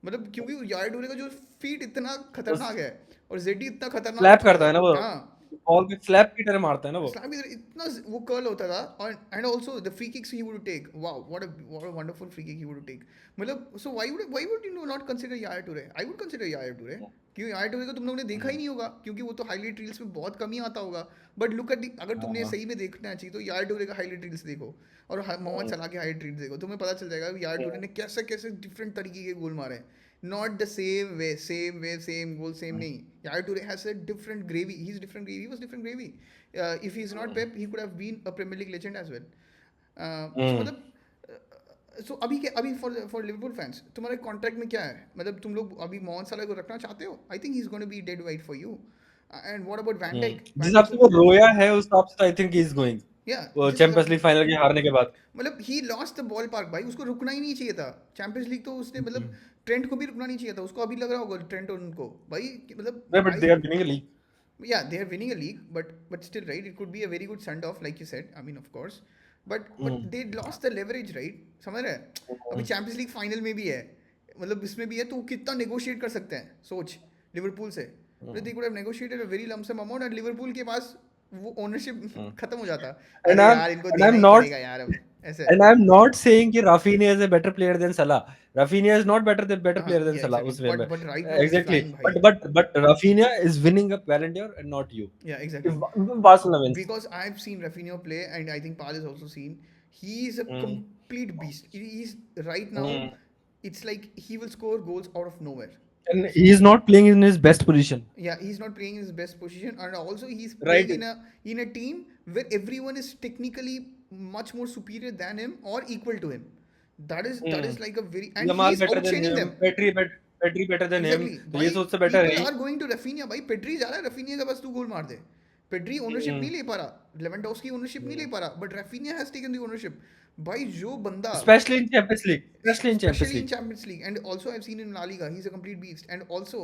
S1: मतलब क्योंकि Yaya Toure का जो feet इतना खतरनाक है और जेडी इतना
S2: स्लैप
S1: खतरनाक,
S2: करता है ना वो,
S1: हाँ,
S2: बॉल पे स्लैप की तरह मारता है ना वो।
S1: इस्लाम इधर इतना वो कर्ल होता था। और and also the free kicks he would take, wow, what a wonderful free kick he would take. मतलब so why would you not consider Yaya Toure? I would consider Yaya Toure, क्योंकि Yaya टूरे को तुम लोगों ने देखा ही नहीं होगा, क्योंकि वो तो हाईलाइट रील्स में बहुत कम ही आता होगा। बट लुक एट दी, अगर तुमने सही में देखना चाहिए तो याया टूरे का हाईलाइट रील्स देखो और मोहम्मद सलाह के हाईलाइट रील्स देखो, तुम्हें पता चल जाएगा याया टूरे ने कैसे कैसे डिफरेंट तरीके के गोल मारे हैं। Not the same goal, same nahi. Yaya Toure has a different gravy. He's different gravy. He was different gravy. If he's not Pep, he could have been a Premier League legend as well. So
S2: हम्म
S1: मतलब सो अभी for Liverpool fans तुम्हारे contract में क्या है, मतलब तुम लोग अभी मोहम्मद सलाह को रखना चाहते हो? I think he is going to be dead white for you. And what about Van Dijk?
S2: जिस
S1: वैन
S2: हिसाब
S1: डाइक
S2: से वो रोया है उस हिसाब से I think he is going
S1: या
S2: वो
S1: जिस
S2: चैंपियंस लीग फाइनल के हारने के बाद.
S1: मतलब he lost the ball park भाई, उसको रुकना ही नहीं चाहिए था. चैंपियंस लीग तो उसने मतलब ट्रेंट को भी रुकना नहीं चाहिए था. उसको अभी लग रहा होगा ट्रेंट और उनको भाई मतलब
S2: but
S1: I
S2: they are winning league.
S1: yeah, they are winning a league, but still, right, it could be a very good send off like you said, I mean, of course, but they lost the leverage, right? समझ रहे हैं? अभी champions league final में भी है, मतलब इसमें भी है, तो कितना नेगोशिएट कर सकते हैं सोच लिवरपूल से. They could have negotiated a very lump sum amount and Liverpool के पास वो ओनरशिप खत्म हो जाता.
S2: एंड
S1: अरे
S2: आई
S1: यार इनको
S2: एंड आई
S1: देना
S2: एम
S1: ही
S2: नॉट
S1: पड़ेगा यार अब ऐसे.
S2: And I'm not saying कि Rafinha is a better player than Salah. Rafinha is not better
S1: हाँ
S2: player than
S1: yeah,
S2: Salah
S1: exactly,
S2: उस वे में.
S1: but right now he's
S2: Exactly.
S1: flying भाई.
S2: But Rafinha is winning a Ballon d'Or and not you.
S1: Yeah, exactly.
S2: If Barcelona wins.
S1: Because I've seen Rafinha play, and I think Paul has also seen. He is a
S2: Mm.
S1: complete beast. He's right now.
S2: Mm.
S1: It's like he will score goals out of nowhere.
S2: And he is not playing in his best position.
S1: Yeah, he's not playing in his best position, and also he's
S2: Right.
S1: playing in a team where everyone is technically much more superior than him or equal to him. That is like a very, and
S2: Yamal
S1: he's
S2: better than
S1: outshaining
S2: him.
S1: them.
S2: Petri better than him.
S1: Exactly
S2: तो ये
S1: भाई.
S2: सोच से better
S1: people
S2: है.
S1: Are going to Raphinha भाई. Pedri जा रहा है रफीनिया के पास, तू गोल मार दे. पेड्री ओनरशिप नहीं ले पा रहा, लेवेंडोव्स्की ओनरशिप नहीं ले पा रहा, but Raphinha has taken the ownership. भाई जो बंदा
S2: Especially in Champions League.
S1: especially in Champions League, and also I've seen in La Liga, he's a complete beast. And also,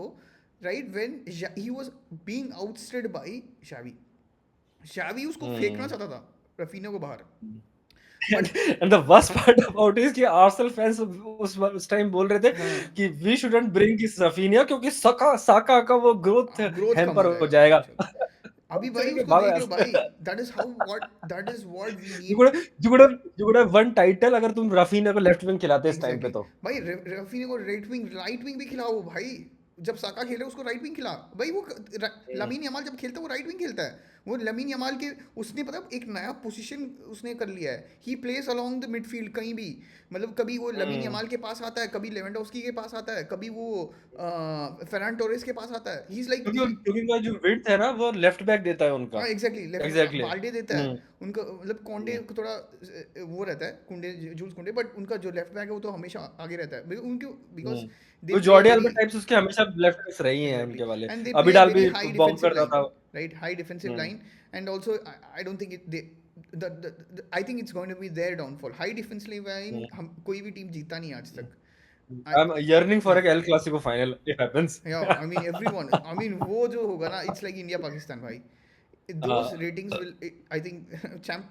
S1: right, when he was being outstepped by Xavi उसको फेंकना चाहता था Raphinha को बाहर.
S2: And the worst part about it is कि Arsenal fans उस time बोल रहे थे कि we shouldn't bring this Rafinha क्योंकि साका का वो ग्रोथ
S1: ग्रोथ कम
S2: हैम्पर
S1: हो
S2: हो
S1: जाएगा.
S2: जाएगा.
S1: अभी भाई
S2: चलिए,
S1: उसको
S2: भागो
S1: देख
S2: यार.
S1: लो भाई. that is what we
S2: You
S1: need.
S2: could have you could have you could have won title अगर तुम Rafinha को लेफ्ट विंग खिलाते इस टाइम पे
S1: एग्जैक्टली
S2: तो.
S1: भाई. रफीनिया को राइट विंग भी खिलाओ भाई. जब साका खेले उसको राइट विंग खिला भाई. वो लमीन यमाल जब खेलता है वो राइट विंग खेलता है. वो लमीन यमाल के उसने पता एक नया पोजीशन उसने कर लिया है. ही प्लेस अलोंग द मिडफील्ड कहीं भी. मतलब कभी वो लमीन यमाल के पास आता है, कभी लेवेंडोव्स्की के पास आता है, कभी वो फेरान टोरेस के पास आता है. ही इज लाइक
S2: क्योंकि उनका जो विड्थ है ना वो लेफ्ट बैक देता है उनका.
S1: हाँ एग्जैक्टली लेफ्ट.
S2: Exactly.
S1: बाल्डे देता है उनका, मतलब कोंडे को थोड़ा वो रहता है, कुंडे जूल्स कुंडे, बट उनका जो लेफ्ट बैक है वो तो हमेशा आगे रहता है उनके, बिकॉज
S2: तो जॉर्डी अल्बा टाइप्स उसके हमेशा लेफ्ट बैक्स रही हैं उनके वाले.
S1: and they
S2: अभी
S1: play a
S2: डाल
S1: very
S2: भी
S1: high
S2: बॉम्ब
S1: defensive
S2: कर रहा
S1: line,
S2: था.
S1: right? High defensive line, and also I don't think the I think it's going to be their downfall. High defensive line हम कोई भी टीम जीता नहीं आज तक.
S2: I'm yearning for a El Clasico final if happens.
S1: Yeah, I mean everyone. I mean वो जो होगा ना, it's like India Pakistan भाई. Those ratings will, I think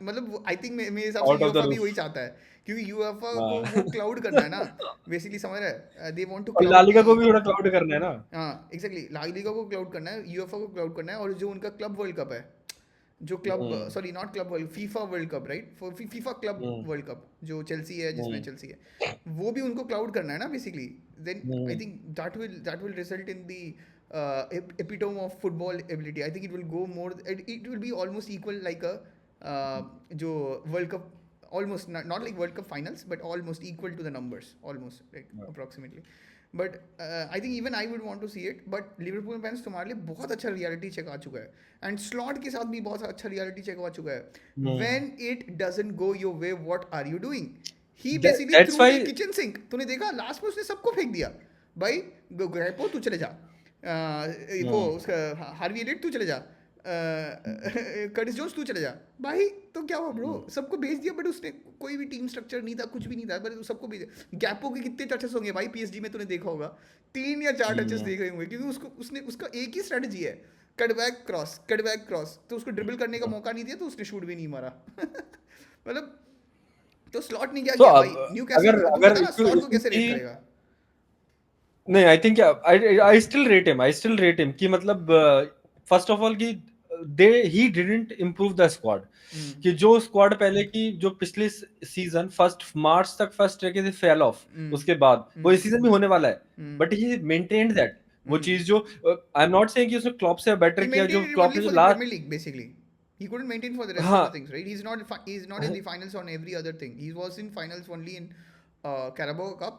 S1: मतलब I think मेरे हिसाब से
S2: Out of the
S1: UEFA भी
S2: roof.
S1: वही चाहता है, क्योंकि UEFA को वो क्लाउड करना है ना, बेसिकली समझ रहे हैं. दे वांट टू
S2: और लालिगा को भी थोड़ा क्लाउड करना है ना.
S1: हाँ एग्जैक्टली. ला लीगा को क्लाउड करना है, यूएफए को क्लाउड करना है, और जो उनका क्लब वर्ल्ड कप है, जो club sorry not club world, FIFA world cup, right, for FIFA club world cup जो चेल्सी है, जिसमें चेल्सी है, वो भी उनको क्लाउड करना है ना basically. Then I think that will result in the epitome of football ability. I think it will go more, it will be almost equal like a जो world cup, almost not like world cup finals, but almost equal to the numbers, almost like approximately. But I think even I would want to see it. But Liverpool fans तुम्हारे लिए बहुत अच्छा reality check आ चुका है, and slot के साथ भी बहुत अच्छा रियलिटी चेक आ चुका है. When it doesn't go your way, what are you doing? He basically
S2: That's
S1: threw
S2: why-
S1: the kitchen sink. तूने देखा लास्ट में उसने सबको फेंक दिया भाई. ग्रेपो तू चले जा, वो उसका हार्वी एलियट तू चले जा, कर्टिस जोन्स तू चले जा भाई. तो क्या हुआ ब्रो, सबको भेज दिया. बट उसने कोई भी टीम स्ट्रक्चर नहीं था, कुछ भी नहीं था, बट सबको भेज दिया. गैपो के कितने टचेस होंगे भाई पीएसजी में, तूने देखा होगा 3 या 4 टचेस देख रहे होंगे, क्योंकि उसने उसका एक ही स्ट्रेटजी है, कट बैक क्रॉस. तो उसको ड्रिबल करने का मौका नहीं दिया, तो उसने शूट भी नहीं मारा. मतलब तो स्लॉट ने क्या किया भाई. न्यूकैसल स्लॉट को कैसे रेट करेगा?
S2: नहीं, I think I still rate him कि मतलब फर्स्ट ऑफ ऑल कि he didn't improve the squad. कि जो स्क्वाड पहले की जो पिछले सीजन फर्स्ट मार्च तक फर्स्ट रह के फेल ऑफ, उसके बाद वो इस सीजन भी होने वाला है, बट ही मेंटेन्ड दैट वो चीज जो आई एम नॉट सेइंग कि उसने क्लॉप से बेटर किया, जो क्लॉप ने जो last
S1: Premier League basically. He couldn't maintain for the rest of the things, right? He's not in the finals on every other thing. He was in finals only in Carabao Cup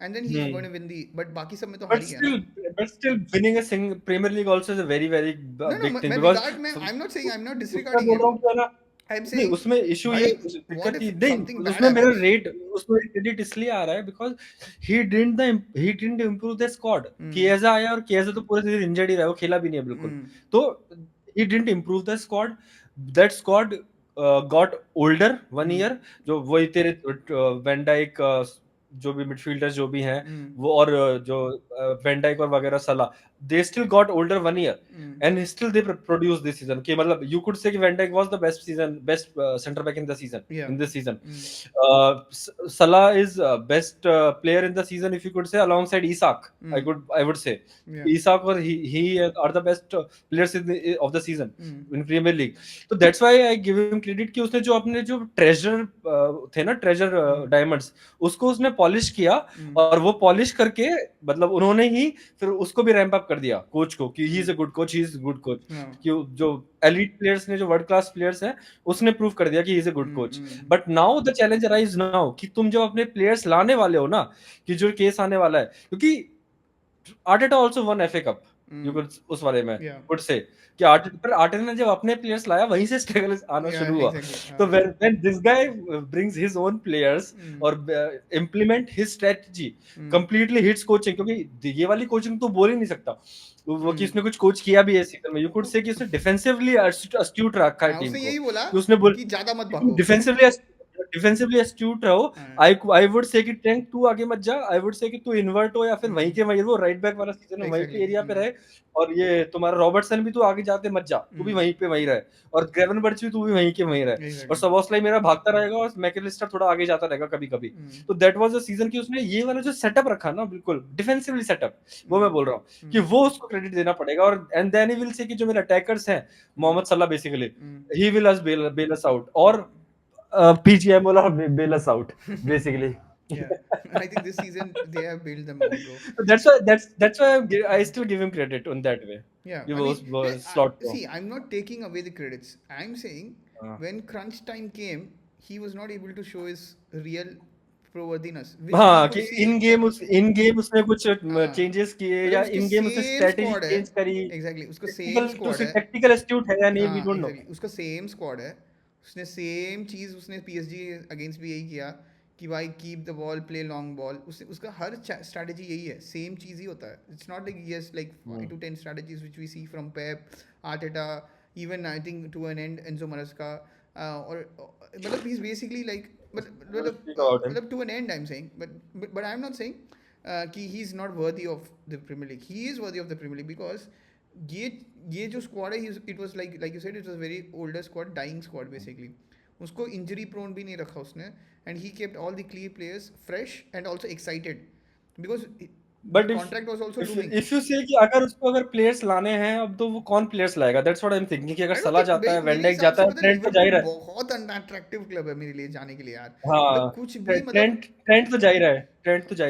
S1: and then he's going to win the, but बाकी सब में तो हार
S2: but
S1: ही गया ना.
S2: still winning a Premier League also is a very very
S1: No, no,
S2: big thing,
S1: मैं
S2: because
S1: regard में, I'm not saying, I'm not
S2: मैं
S1: disregarding
S2: बोल
S1: him.
S2: रहा हूँ कि है ना,
S1: I'm
S2: नहीं
S1: saying
S2: उसमें इशू
S1: भाई
S2: ये
S1: what
S2: दिक्कत
S1: if
S2: थी नहीं,
S1: something bad
S2: उसमें मेरा
S1: happens.
S2: रेट, उसमें क्रेडिट इसलिए आ रहा है because he didn't improve the squad. Chiesa आया और किएजा तो पूरे सीजन इंजर्ड ही रहा है, वो खेला भी नहीं है बिल्कुल. तो ही didn't improve the squad. That squad got older 1 year. जो वही तेरे वैन डाइक, जो भी मिडफील्डर्स जो भी हैं वो, और जो वैन डाइक और वगैरह सलाह, they still got older 1 year, and still they produced this season. कि मतलब you could say कि Van Dijk was the best center back in the season, in this season. Salah is best player in the season, if you could say, alongside Isak. I would say Isak or he are the best players of the season in Premier League. So that's why I give him credit कि उसने जो अपने जो treasure थे ना, treasure diamonds, उसको उसने polish किया, और वो पॉलिश करके मतलब उन्होंने ही फिर उसको भी रैंप अप कर दिया कोच को, कि he is a good coach, he is a good coach. कि जो एलीट प्लेयर्स ने, जो वर्ल्ड क्लास प्लेयर्स हैं, उसने प्रूव कर दिया कि he is a good coach. But now the challenge arise now कि तुम जो अपने प्लेयर्स लाने वाले हो ना, कि जो केस आने वाला है, क्योंकि Arteta also one FA cup, you could उस वाले में कुड से कि आर्टेटा ने जब अपने प्लेयर्स लाया, वहीं से स्ट्रगल आना शुरू हुआ. तो when this guy brings his own players और implement his strategy, completely hits coaching, क्योंकि ये वाली कोचिंग तो बोल ही नहीं सकता वो कि उसने कुछ कोच किया भी है सीजन में. यू कुड से कि उसने डिफेंसिवली अस्ट्यूट रखा है टीम को.
S1: यही बोला
S2: कि उसने बोल
S1: कि ज्यादा मत भागो,
S2: डिफेंसिवली अस्ट्यूट रहो. आई वुड से कि ट्रैंक तू आगे मत जा, आई वुड से कि तू इन्वर्ट हो, या फिर वहीं के वहीं, वो राइट बैक वाला सीजन है, वहीं पे एरिया पे रहे. और ये तुम्हारा रॉबर्टसन भी, तू आगे जाते मत जा, तू भी वहीं पे वहीं रहे. और ग्रेवनबर्च भी, तू भी वहीं के वहीं रहे. और सबोस्लाई मेरा भागता रहेगा, और मैकलिस्टर थोड़ा आगे जाता रहेगा कभी कभी. तो दैट वाज द सीजन कि उसने ये वाला जो सेटअप रखा ना, बिल्कुल डिफेंसिवली सेटअप, वो मैं बोल रहा हूँ कि वो उसको क्रेडिट देना पड़ेगा. और and then he will say कि जो मेरे अटैकर्स हैं, Mohamed Salah basically, he will us bail us out, और PGM will bail us out, basically.
S1: Yeah, I think this season they have bailed them out, bro.
S2: That's why I still give him credit on that way.
S1: Yeah,
S2: He
S1: I mean,
S2: was slot
S1: see, I'm not taking away the credits. I'm saying when crunch time came, he was not able to show his real pro-worthiness.
S2: हाँ, कि इन game उसने कुछ changes किए, या इन game उसने strategy change करी.
S1: Exactly, उसका same squad है,
S2: टेक्निकल एस्ट्यूट है या नहीं, वी डोंट नो.
S1: उसका सेम स्क्वाड है, उसने सेम चीज उसने PSG अगेंस्ट भी यही किया कि भाई keep the ball, play long ball. उसका हर स्ट्रैटेजी यही है, सेम चीज ही होता है. It's not like yes like 5 to 10 strategies which we see from Pep, Arteta, even I think to an end Enzo Maresca, or मतलब he's basically like, मतलब to an end I'm saying, but I'm not saying कि he's not worthy of the Premier League. He is worthy of the Premier League because ये जो squad है, it was like you said, it was a very older squad, dying squad basically. उसको injury prone भी नहीं रखा उसने, and he kept all the key players fresh and also excited because contract was also looming.
S2: If you say कि अगर players लाने हैं अब, तो वो कौन प्लेयर्स लाएगा? That's what I'm thinking कि अगर सलाह जाता है, वैन डाइक जाता है, ट्रेंट तो जा ही रहा है.
S1: बहुत अनअट्रैक्टिव क्लब है मेरे लिए जाने के लिए यार.
S2: हाँ,
S1: कुछ भी मतलब
S2: ट्रेंट तो जा ही रहा है. ट्रेंट तो जा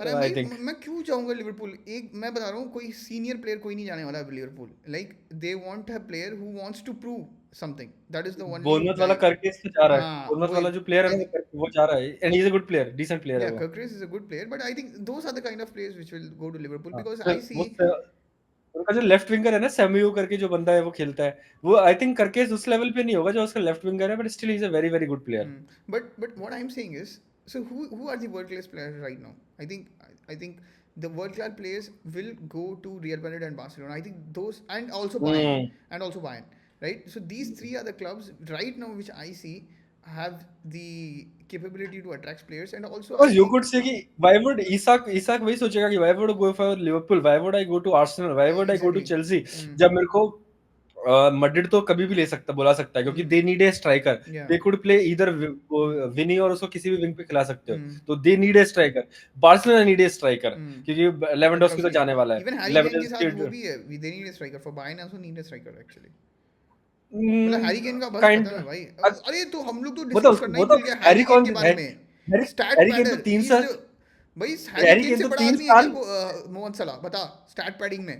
S1: रहा है भाई. मैं क्यों जाऊंगा लिवरपूल? एक मैं बता रहा हूँ, कोई सीनियर प्लेयर कोई नहीं जाने वाला है Liverpool. Like they want a player who wants to prove something. That is the only.
S2: Bournemouth वाला करके इससे जा रहा है. बोर्नमouth वाला जो प्लेयर है वो जा रहा है, and he is a good player, decent player है.
S1: Kirkres is a good player, but I think those are the kind of players which will go to Liverpool because I see
S2: उनका जो left winger है ना, सेम्यू करके जो बंदा है वो खेलता है, वो आई थिंक करके उस लेवल पे नहीं होगा जो उसका लेफ्ट विंगर है, but still he is a very very good player.
S1: But what I'm saying is, so who are the world class players right now? I think the world class players will go to Real Madrid and Barcelona. I think those, and also Bayern, right? So these three are the clubs right now which I see have the capability to attract players. And also
S2: because you could say कि why would Isak वही सोचेगा कि why would I go for Liverpool, why would I go to Arsenal, why would I go to Chelsea, जब मेरे को Madrid तो कभी भी बुला सकता है, क्योंकि they need a striker. They could play either Vini, और उसको किसी भी विंग पे खिला सकते हो. तो दे need a striker. Barcelona need a striker, क्योंकि लेवेंडोस्की तो जाने वाला है.
S1: इवन हैरी केन के साथ वो भी है, दे need a striker. For Bayern also need a striker actually. मतलब हैरी केन का बस खत्म है भाई. अरे तो हम लोग तो डिस्कस करना ही भूल गए हैरी केन के बारे में. स्टैट पैडर, तो 3 साल भाई हैरी केन से बड़ा आदमी है मोहम्मद सलाह, बता स्टैट पैडिंग में.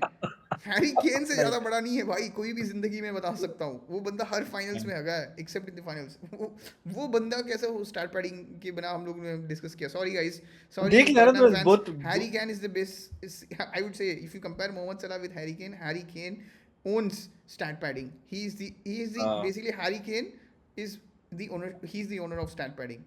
S1: हैरी केन से
S2: नहीं
S1: ज्यादा बड़ा नहीं है भाई कोई भी जिंदगी में, बता सकता हूँ। वो बंदा हर फाइनल्स में हगा है एक्सेप्ट इन द फाइनल्स। वो बंदा कैसे हो स्टार पैडिंग के बिना, हम लोग ने डिस्कस किया। सॉरी गाइस, सॉरी
S2: देख लिया ना
S1: टॉटनहम
S2: तो
S1: फैंस,
S2: बहुत
S1: Harry Kane is the best. I would say if you compare Mohammed Salah with Harry Kane owns stat padding. He is the
S2: हाँ
S1: basically Harry Kane is the owner. He's the owner of stat padding.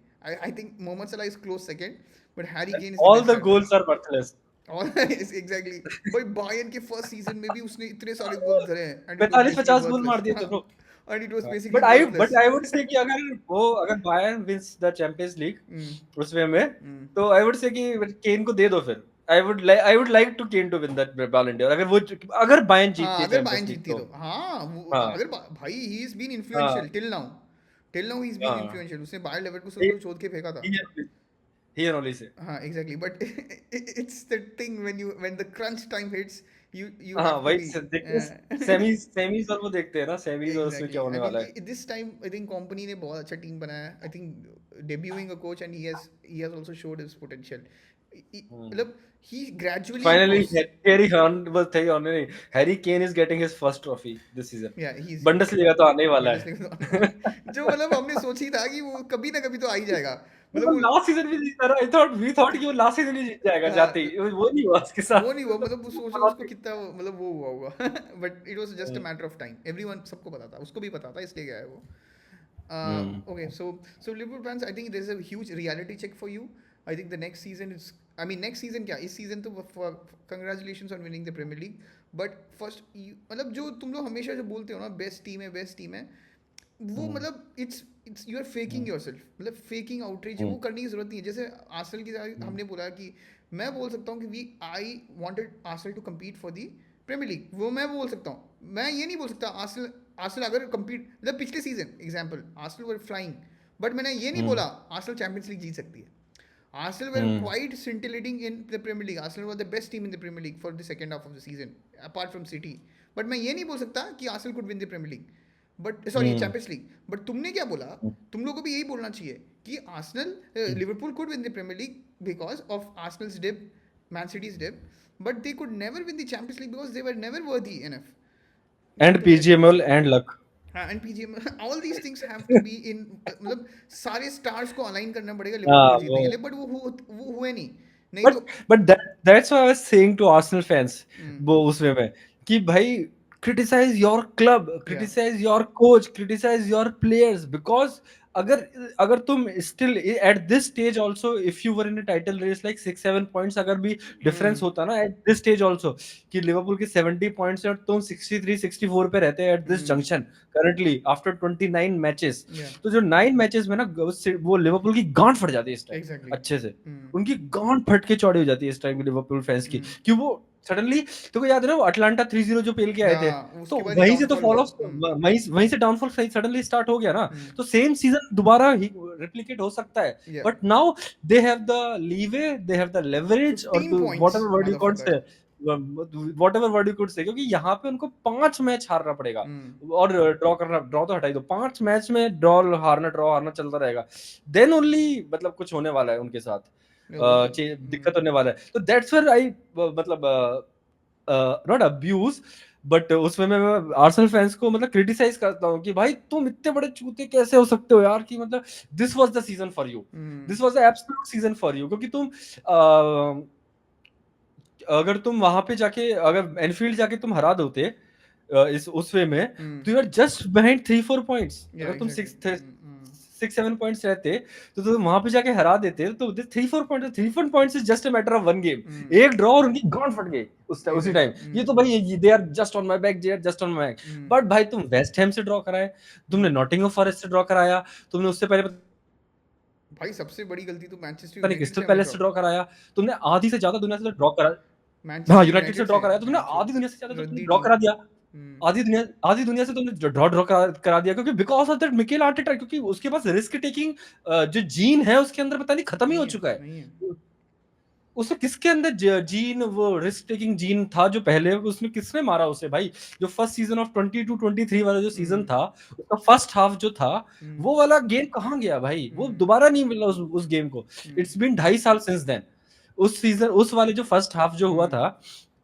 S1: I think Mohamed Salah is close second, but Harry Kane is the
S2: all
S1: best
S2: the
S1: stat padder.
S2: Goals are worthless.
S1: और yes, exactly. भाई Bayern के first season में भी उसने इतने सारे गोल धरे हैं and it was
S2: पैंतालीस
S1: basically
S2: 50 गोल मार
S1: worthless.
S2: दिए थे bro.
S1: And it was basically
S2: but
S1: worthless.
S2: I would say कि अगर Bayern wins the Champions
S1: Mm,
S2: League उस वे में,
S1: mm.
S2: तो आई वुड से कि केन को दे दो फिर। I would like to Kane to win that Ballon d'Or, अगर बायर्न जीतती
S1: हाँ
S2: है
S1: अगर
S2: चैंपियंस
S1: बायर्न
S2: लीग
S1: जीतती
S2: तो।
S1: तो हाँ
S2: हाँ
S1: अगर भाई ही इज बीन
S2: हाँ
S1: influential till now he is been
S2: हाँ
S1: इन्फ्लुएंशियल। उसने बायर लेवरकुसन को छोड़ के फेंका था।
S2: ही एंड ओनली से।
S1: हाँ exactly, but it's the thing when the crunch time hits you
S2: हाँ
S1: हैव टू
S2: वही
S1: बी
S2: देखते सेमीज सेमीज और वो देखते हैं ना, सेमीज और उसमें क्या
S1: एग्जैक्टली।
S2: होने
S1: आई
S2: वाला है।
S1: Think this time I think Kompany ने बहुत अच्छा टीम बनाया है। I think debuting a coach and he has also showed his potential. मतलब ही ग्रेजुअली
S2: Finally,
S1: इम्प्रूव्स।
S2: Harry Kane is getting his first trophy this season.
S1: या he is
S2: Bundesliga तो आने ही वाला
S1: बंडसलीगा तो आने वाला
S2: है।
S1: है। जो मतलब हमने सोची था कि वो कभी ना कभी तो आ ही जाएगा। मतलब
S2: वो
S1: वो
S2: लास्ट सीजन भी जीता ना, वी थॉट कि वो लास्ट सीजन ही जीत जाएगा
S1: हाँ,
S2: जाते ही, वो नहीं हुआ उसके
S1: वो
S2: साथ।
S1: नहीं हुआ। मतलब वो सोचो उसको कितना मतलब वो हुआ होगा। But it was just a
S2: hmm
S1: matter of time. Everyone, सबको पता था, उसको भी पता था, इसलिए गया है वो।
S2: हम्म
S1: Okay, so Liverpool fans, I think there's a huge reality check for you. I think the next season is, I mean next season क्या इस season तो congratulations on winning the Premier League. But first मतलब जो तुम लोग हमेशा जो बोलते हो ना बेस्ट टीम है, वो
S2: हम्म
S1: मतलब it's you are faking yourself. मतलब फेकिंग आउटरीच वो
S2: हम्म
S1: करने की जरूरत नहीं है। जैसे आर्सेनल की
S2: हम्म
S1: हमने बोला कि मैं बोल सकता हूँ कि I wanted Arsenal to compete for the Premier League, वो मैं बोल सकता हूँ। मैं ये नहीं बोल सकता आर्सेनल आर्सेनल अगर compete, मतलब पिछले season example Arsenal were flying, but मैंने ये नहीं बोला आर्सेनल चैंपियंस लीग जीत सकती है। Arsenal were
S2: hmm
S1: quite scintillating in the Premier League. Arsenal was the best team in the Premier League for the second half of the season, apart from City. But मैं ये नहीं बोल सकता कि Arsenal could win the Premier League. But sorry,
S2: hmm
S1: Champions League. But तुमने क्या बोला? तुम लोगों को भी यही बोलना चाहिए कि Arsenal, Liverpool could win the Premier League because of Arsenal's dip, Man City's dip, but they could never win the Champions League because they were never worthy enough.
S2: And
S1: तुमने
S2: पीजीएमएल एंड लक।
S1: हाँ and PGM, all these things have to be in, मतलब सारे stars को align करना पड़ेगा
S2: हाँ
S1: Liverpool जीतने के
S2: वो
S1: लिए, बट वो हुए नहीं। नहीं
S2: बट
S1: तो
S2: that's why I was saying to Arsenal fans
S1: hmm,
S2: वो उस वे में कि भाई क्रिटिसाइज योर क्लब,
S1: या
S2: criticise your coach, criticise your players, because अगर अगर तुम still at this stage also if you were in a title race like 6-7 points अगर भी डिफरेंस होता ना एट दिस स्टेज आल्सो, कि लिवरपूल के 70 पॉइंट्स हैं और तुम 63-64 पे रहते हैं at this junction currently after 29 matches,
S1: या
S2: तो जो 9 मैचेस में ना वो लिवरपूल की गांड फट जाती है इस टाइम
S1: एग्जैक्टली।
S2: अच्छे से, उनकी गांड फट के चौड़ी हो जाती है इस टाइम लिवरपूल फैंस की, कि वो सडनली, तो याद है ना वो अटलांटा 3-0 जो पेल के आए थे,
S1: हाँ
S2: तो
S1: उसके बाद ही
S2: वहीं से तो
S1: डाउनफॉल
S2: फॉल
S1: हुआ।
S2: ऑफ, वहीं से डाउनफॉल सही सडनली स्टार्ट हो गया ना,
S1: हम्म,
S2: तो सेम सीजन दोबारा ही रेप्लिकेट हो सकता है,
S1: या
S2: but now they have the leeway, they have the leverage, और
S1: 15 points
S2: whatever word you can't
S1: motherfucker.
S2: Say, whatever word you could say, क्योंकि यहाँ पे उनको 5 मैच हारना पड़ेगा,
S1: हम्म,
S2: और ड्रॉ तो हटाई दो, 5 मैच में ड्रॉ हारना चलता रहेगा, देन ओनली मतलब कुछ होने वाला है उनके साथ,
S1: वो तो
S2: दिक्कत होने वाला है, तो दैट्स वेयर आई मतलब नॉट अब्यूज, बट उसमें मैं आर्सेनल फैंस को मतलब क्रिटिसाइज करता हूँ कि भाई तुम इतने बड़े चूते कैसे हो सकते हो यार, कि मतलब this was the season for you, this was the absolute season for you, क्योंकि तुम अगर तुम वहां पे जाके अगर एनफील्ड जाके तुम हरा दोते इस उस वे में, तो you are just behind 3-4 points,
S1: या
S2: अगर तुम
S1: एग्जैक्टली।
S2: 6-7 पॉइंट्स रहते तो तुम वहां पे जाके हरा देते, तो 3-4 points is just a matter of one game, एक ड्रॉ और उनकी गांड फट गई उसी टाइम, ये तो भाई they are just on my back, they are just on my back, but भाई तुम वेस्ट हैम से ड्रॉ कराए, तुमने नॉटिंघम फॉरेस्ट से ड्रॉ कराया, तुमने उससे पहले
S1: भाई सबसे बड़ी गलती तो मैनचेस्टर
S2: पता नहीं
S1: यूनाइटेड
S2: क्रिस्टल
S1: से हमें
S2: पैलेस
S1: ड्रॉ,
S2: से ड्रॉ कराया, तुमने आधी से ज्यादा दुनिया से ड्रॉ करा, हाँ
S1: मैनचेस्टर
S2: यूनाइटेड से
S1: यूनाइटेड
S2: ड्रॉ
S1: से
S2: कराया, तुमने
S1: मैच
S2: आधी दुनिया से ज्यादा तो तुमने
S1: रद्दी
S2: ड्रॉ
S1: टीम।
S2: करा दिया, आधी दुनिया से तुमने ड्रॉ करा दिया, क्योंकि because of that Mikel Arteta, क्योंकि उसके पास रिस्क टेकिंग जो जीन है उसके अंदर पता नहीं खत्म ही हो
S1: नहीं है,
S2: चुका है,
S1: नहीं है।
S2: उसमें किसके अंदर जीन, वो रिस्क टेकिंग जीन था जो पहले उसमें किसने मारा उसे भाई, जो फर्स्ट सीजन ऑफ 22-23 वाला जो सीजन था, उसका फर्स्ट हाफ जो था, वो वाला गेम कहाँ गया भाई, वो दोबारा नहीं मिला उस गेम को, इट्स बीन 2.5 साल सिंस देन, उस सीजन उस वाले जो फर्स्ट हाफ जो हुआ था,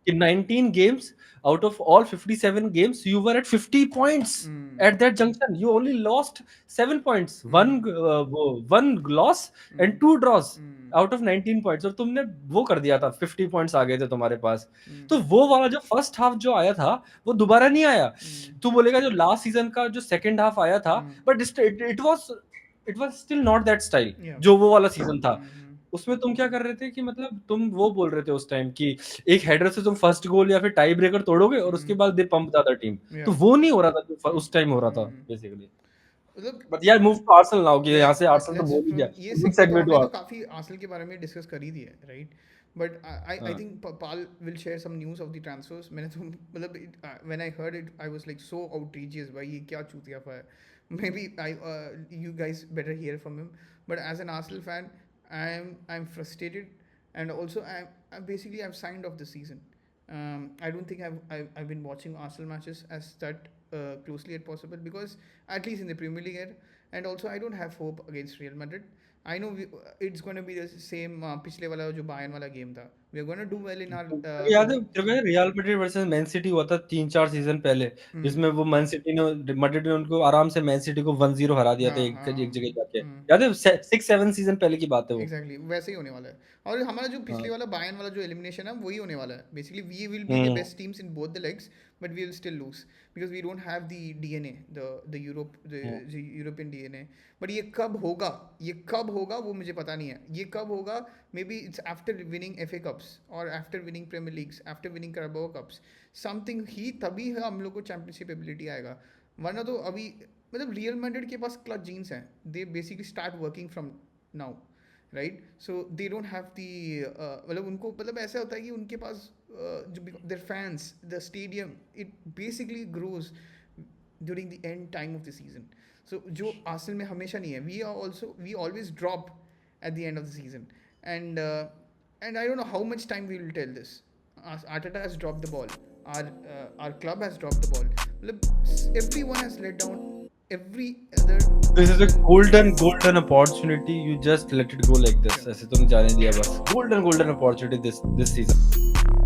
S2: in 19 games out of all 57 games you were at 50 points at that junction. You only lost 7 points, one loss and 2 draws out of 19 points, और तुमने वो कर दिया था, 50 points आ गए थे तुम्हारे पास। तो वो वाला जो फर्स्ट हाफ जो आया था वो दोबारा नहीं आया। तू बोलेगा जो लास्ट सीजन का जो सेकंड हाफ आया था, but it was still not that style जो वो वाला सीजन था। उसमें तुम क्या कर रहे थे कि मतलब तुम वो बोल रहे थे उस टाइम कि एक हेडर से तुम फर्स्ट गोल या फिर टाई ब्रेकर तोड़ोगे और उसके बाद दे पंप द अदर टीम। तो वो नहीं हो रहा था जो उस टाइम हो रहा था बेसिकली। बट यार मूव टू आर्सेनल नाउ कि यहाँ से आर्सेनल तो बोल ही गया,
S1: ये
S2: गुड सेगमेंट
S1: हमने
S2: हुआ।
S1: तो काफी आर्सेनल के बारे में डिस्कस कर ही दिया है, right? But I think Paul will share some news of the transfers. मैंने तो मतलब when I heard it I was like so outrageous, भाई ये क्या चूतियापा है। Maybe I you guys better hear from him, but as an Arsenal fan I'm frustrated, and also I'm basically I've signed off the season. I don't think I've been watching Arsenal matches as that closely as possible, because at least in the Premier League, and also I don't have hope against Real Madrid. I know it's going to be the same पिछले वाला जो Bayern वाला game था. We are going to do well in our
S2: याद है तेरे को, real Madrid versus man city हुआ था 3-4 सीजन पहले, जिसमें वो मैन सिटी ने मैड्रिड ने उनको आराम से मैन सिटी को 1-0 हरा दिया था एक जगह जाके। याद है 6-7 सीजन पहले की बात है वो।
S1: एग्जैक्टली वैसे ही होने वाला है। और हमारा जो पिछले वाला बायर्न वाला जो एलिमिनेशन है वही होने वाला है। Basically we will be the best teams in both the legs, but we will still lose because we don't have the DNA, the European DNA. But ये कब होगा वो मुझे पता नहीं है। ये कब होगा? Maybe it's after winning FA cups और after winning Premier leagues, after winning Carabao cups, something ही तभी है हम लोग को चैंपियनशिप एबिलिटी आएगा। वरना तो अभी मतलब रियल मैड्रिड के पास क्लच जीन्स हैं। They basically start working from now, right? So they don't have the मतलब उनको मतलब ऐसा होता है कि उनके पास their fans, the stadium, it basically grows during the end time of the season. So जो आर्सेनल में हमेशा नहीं है। We always drop at the end of the season, and I don't know how much time we will tell this. Arteta has dropped the ball. Our club has dropped the ball. Everyone has let down. Every other.
S2: This is a golden opportunity. You just let it go like this. ऐसे तुम जाने दिया बस। Golden opportunity this season.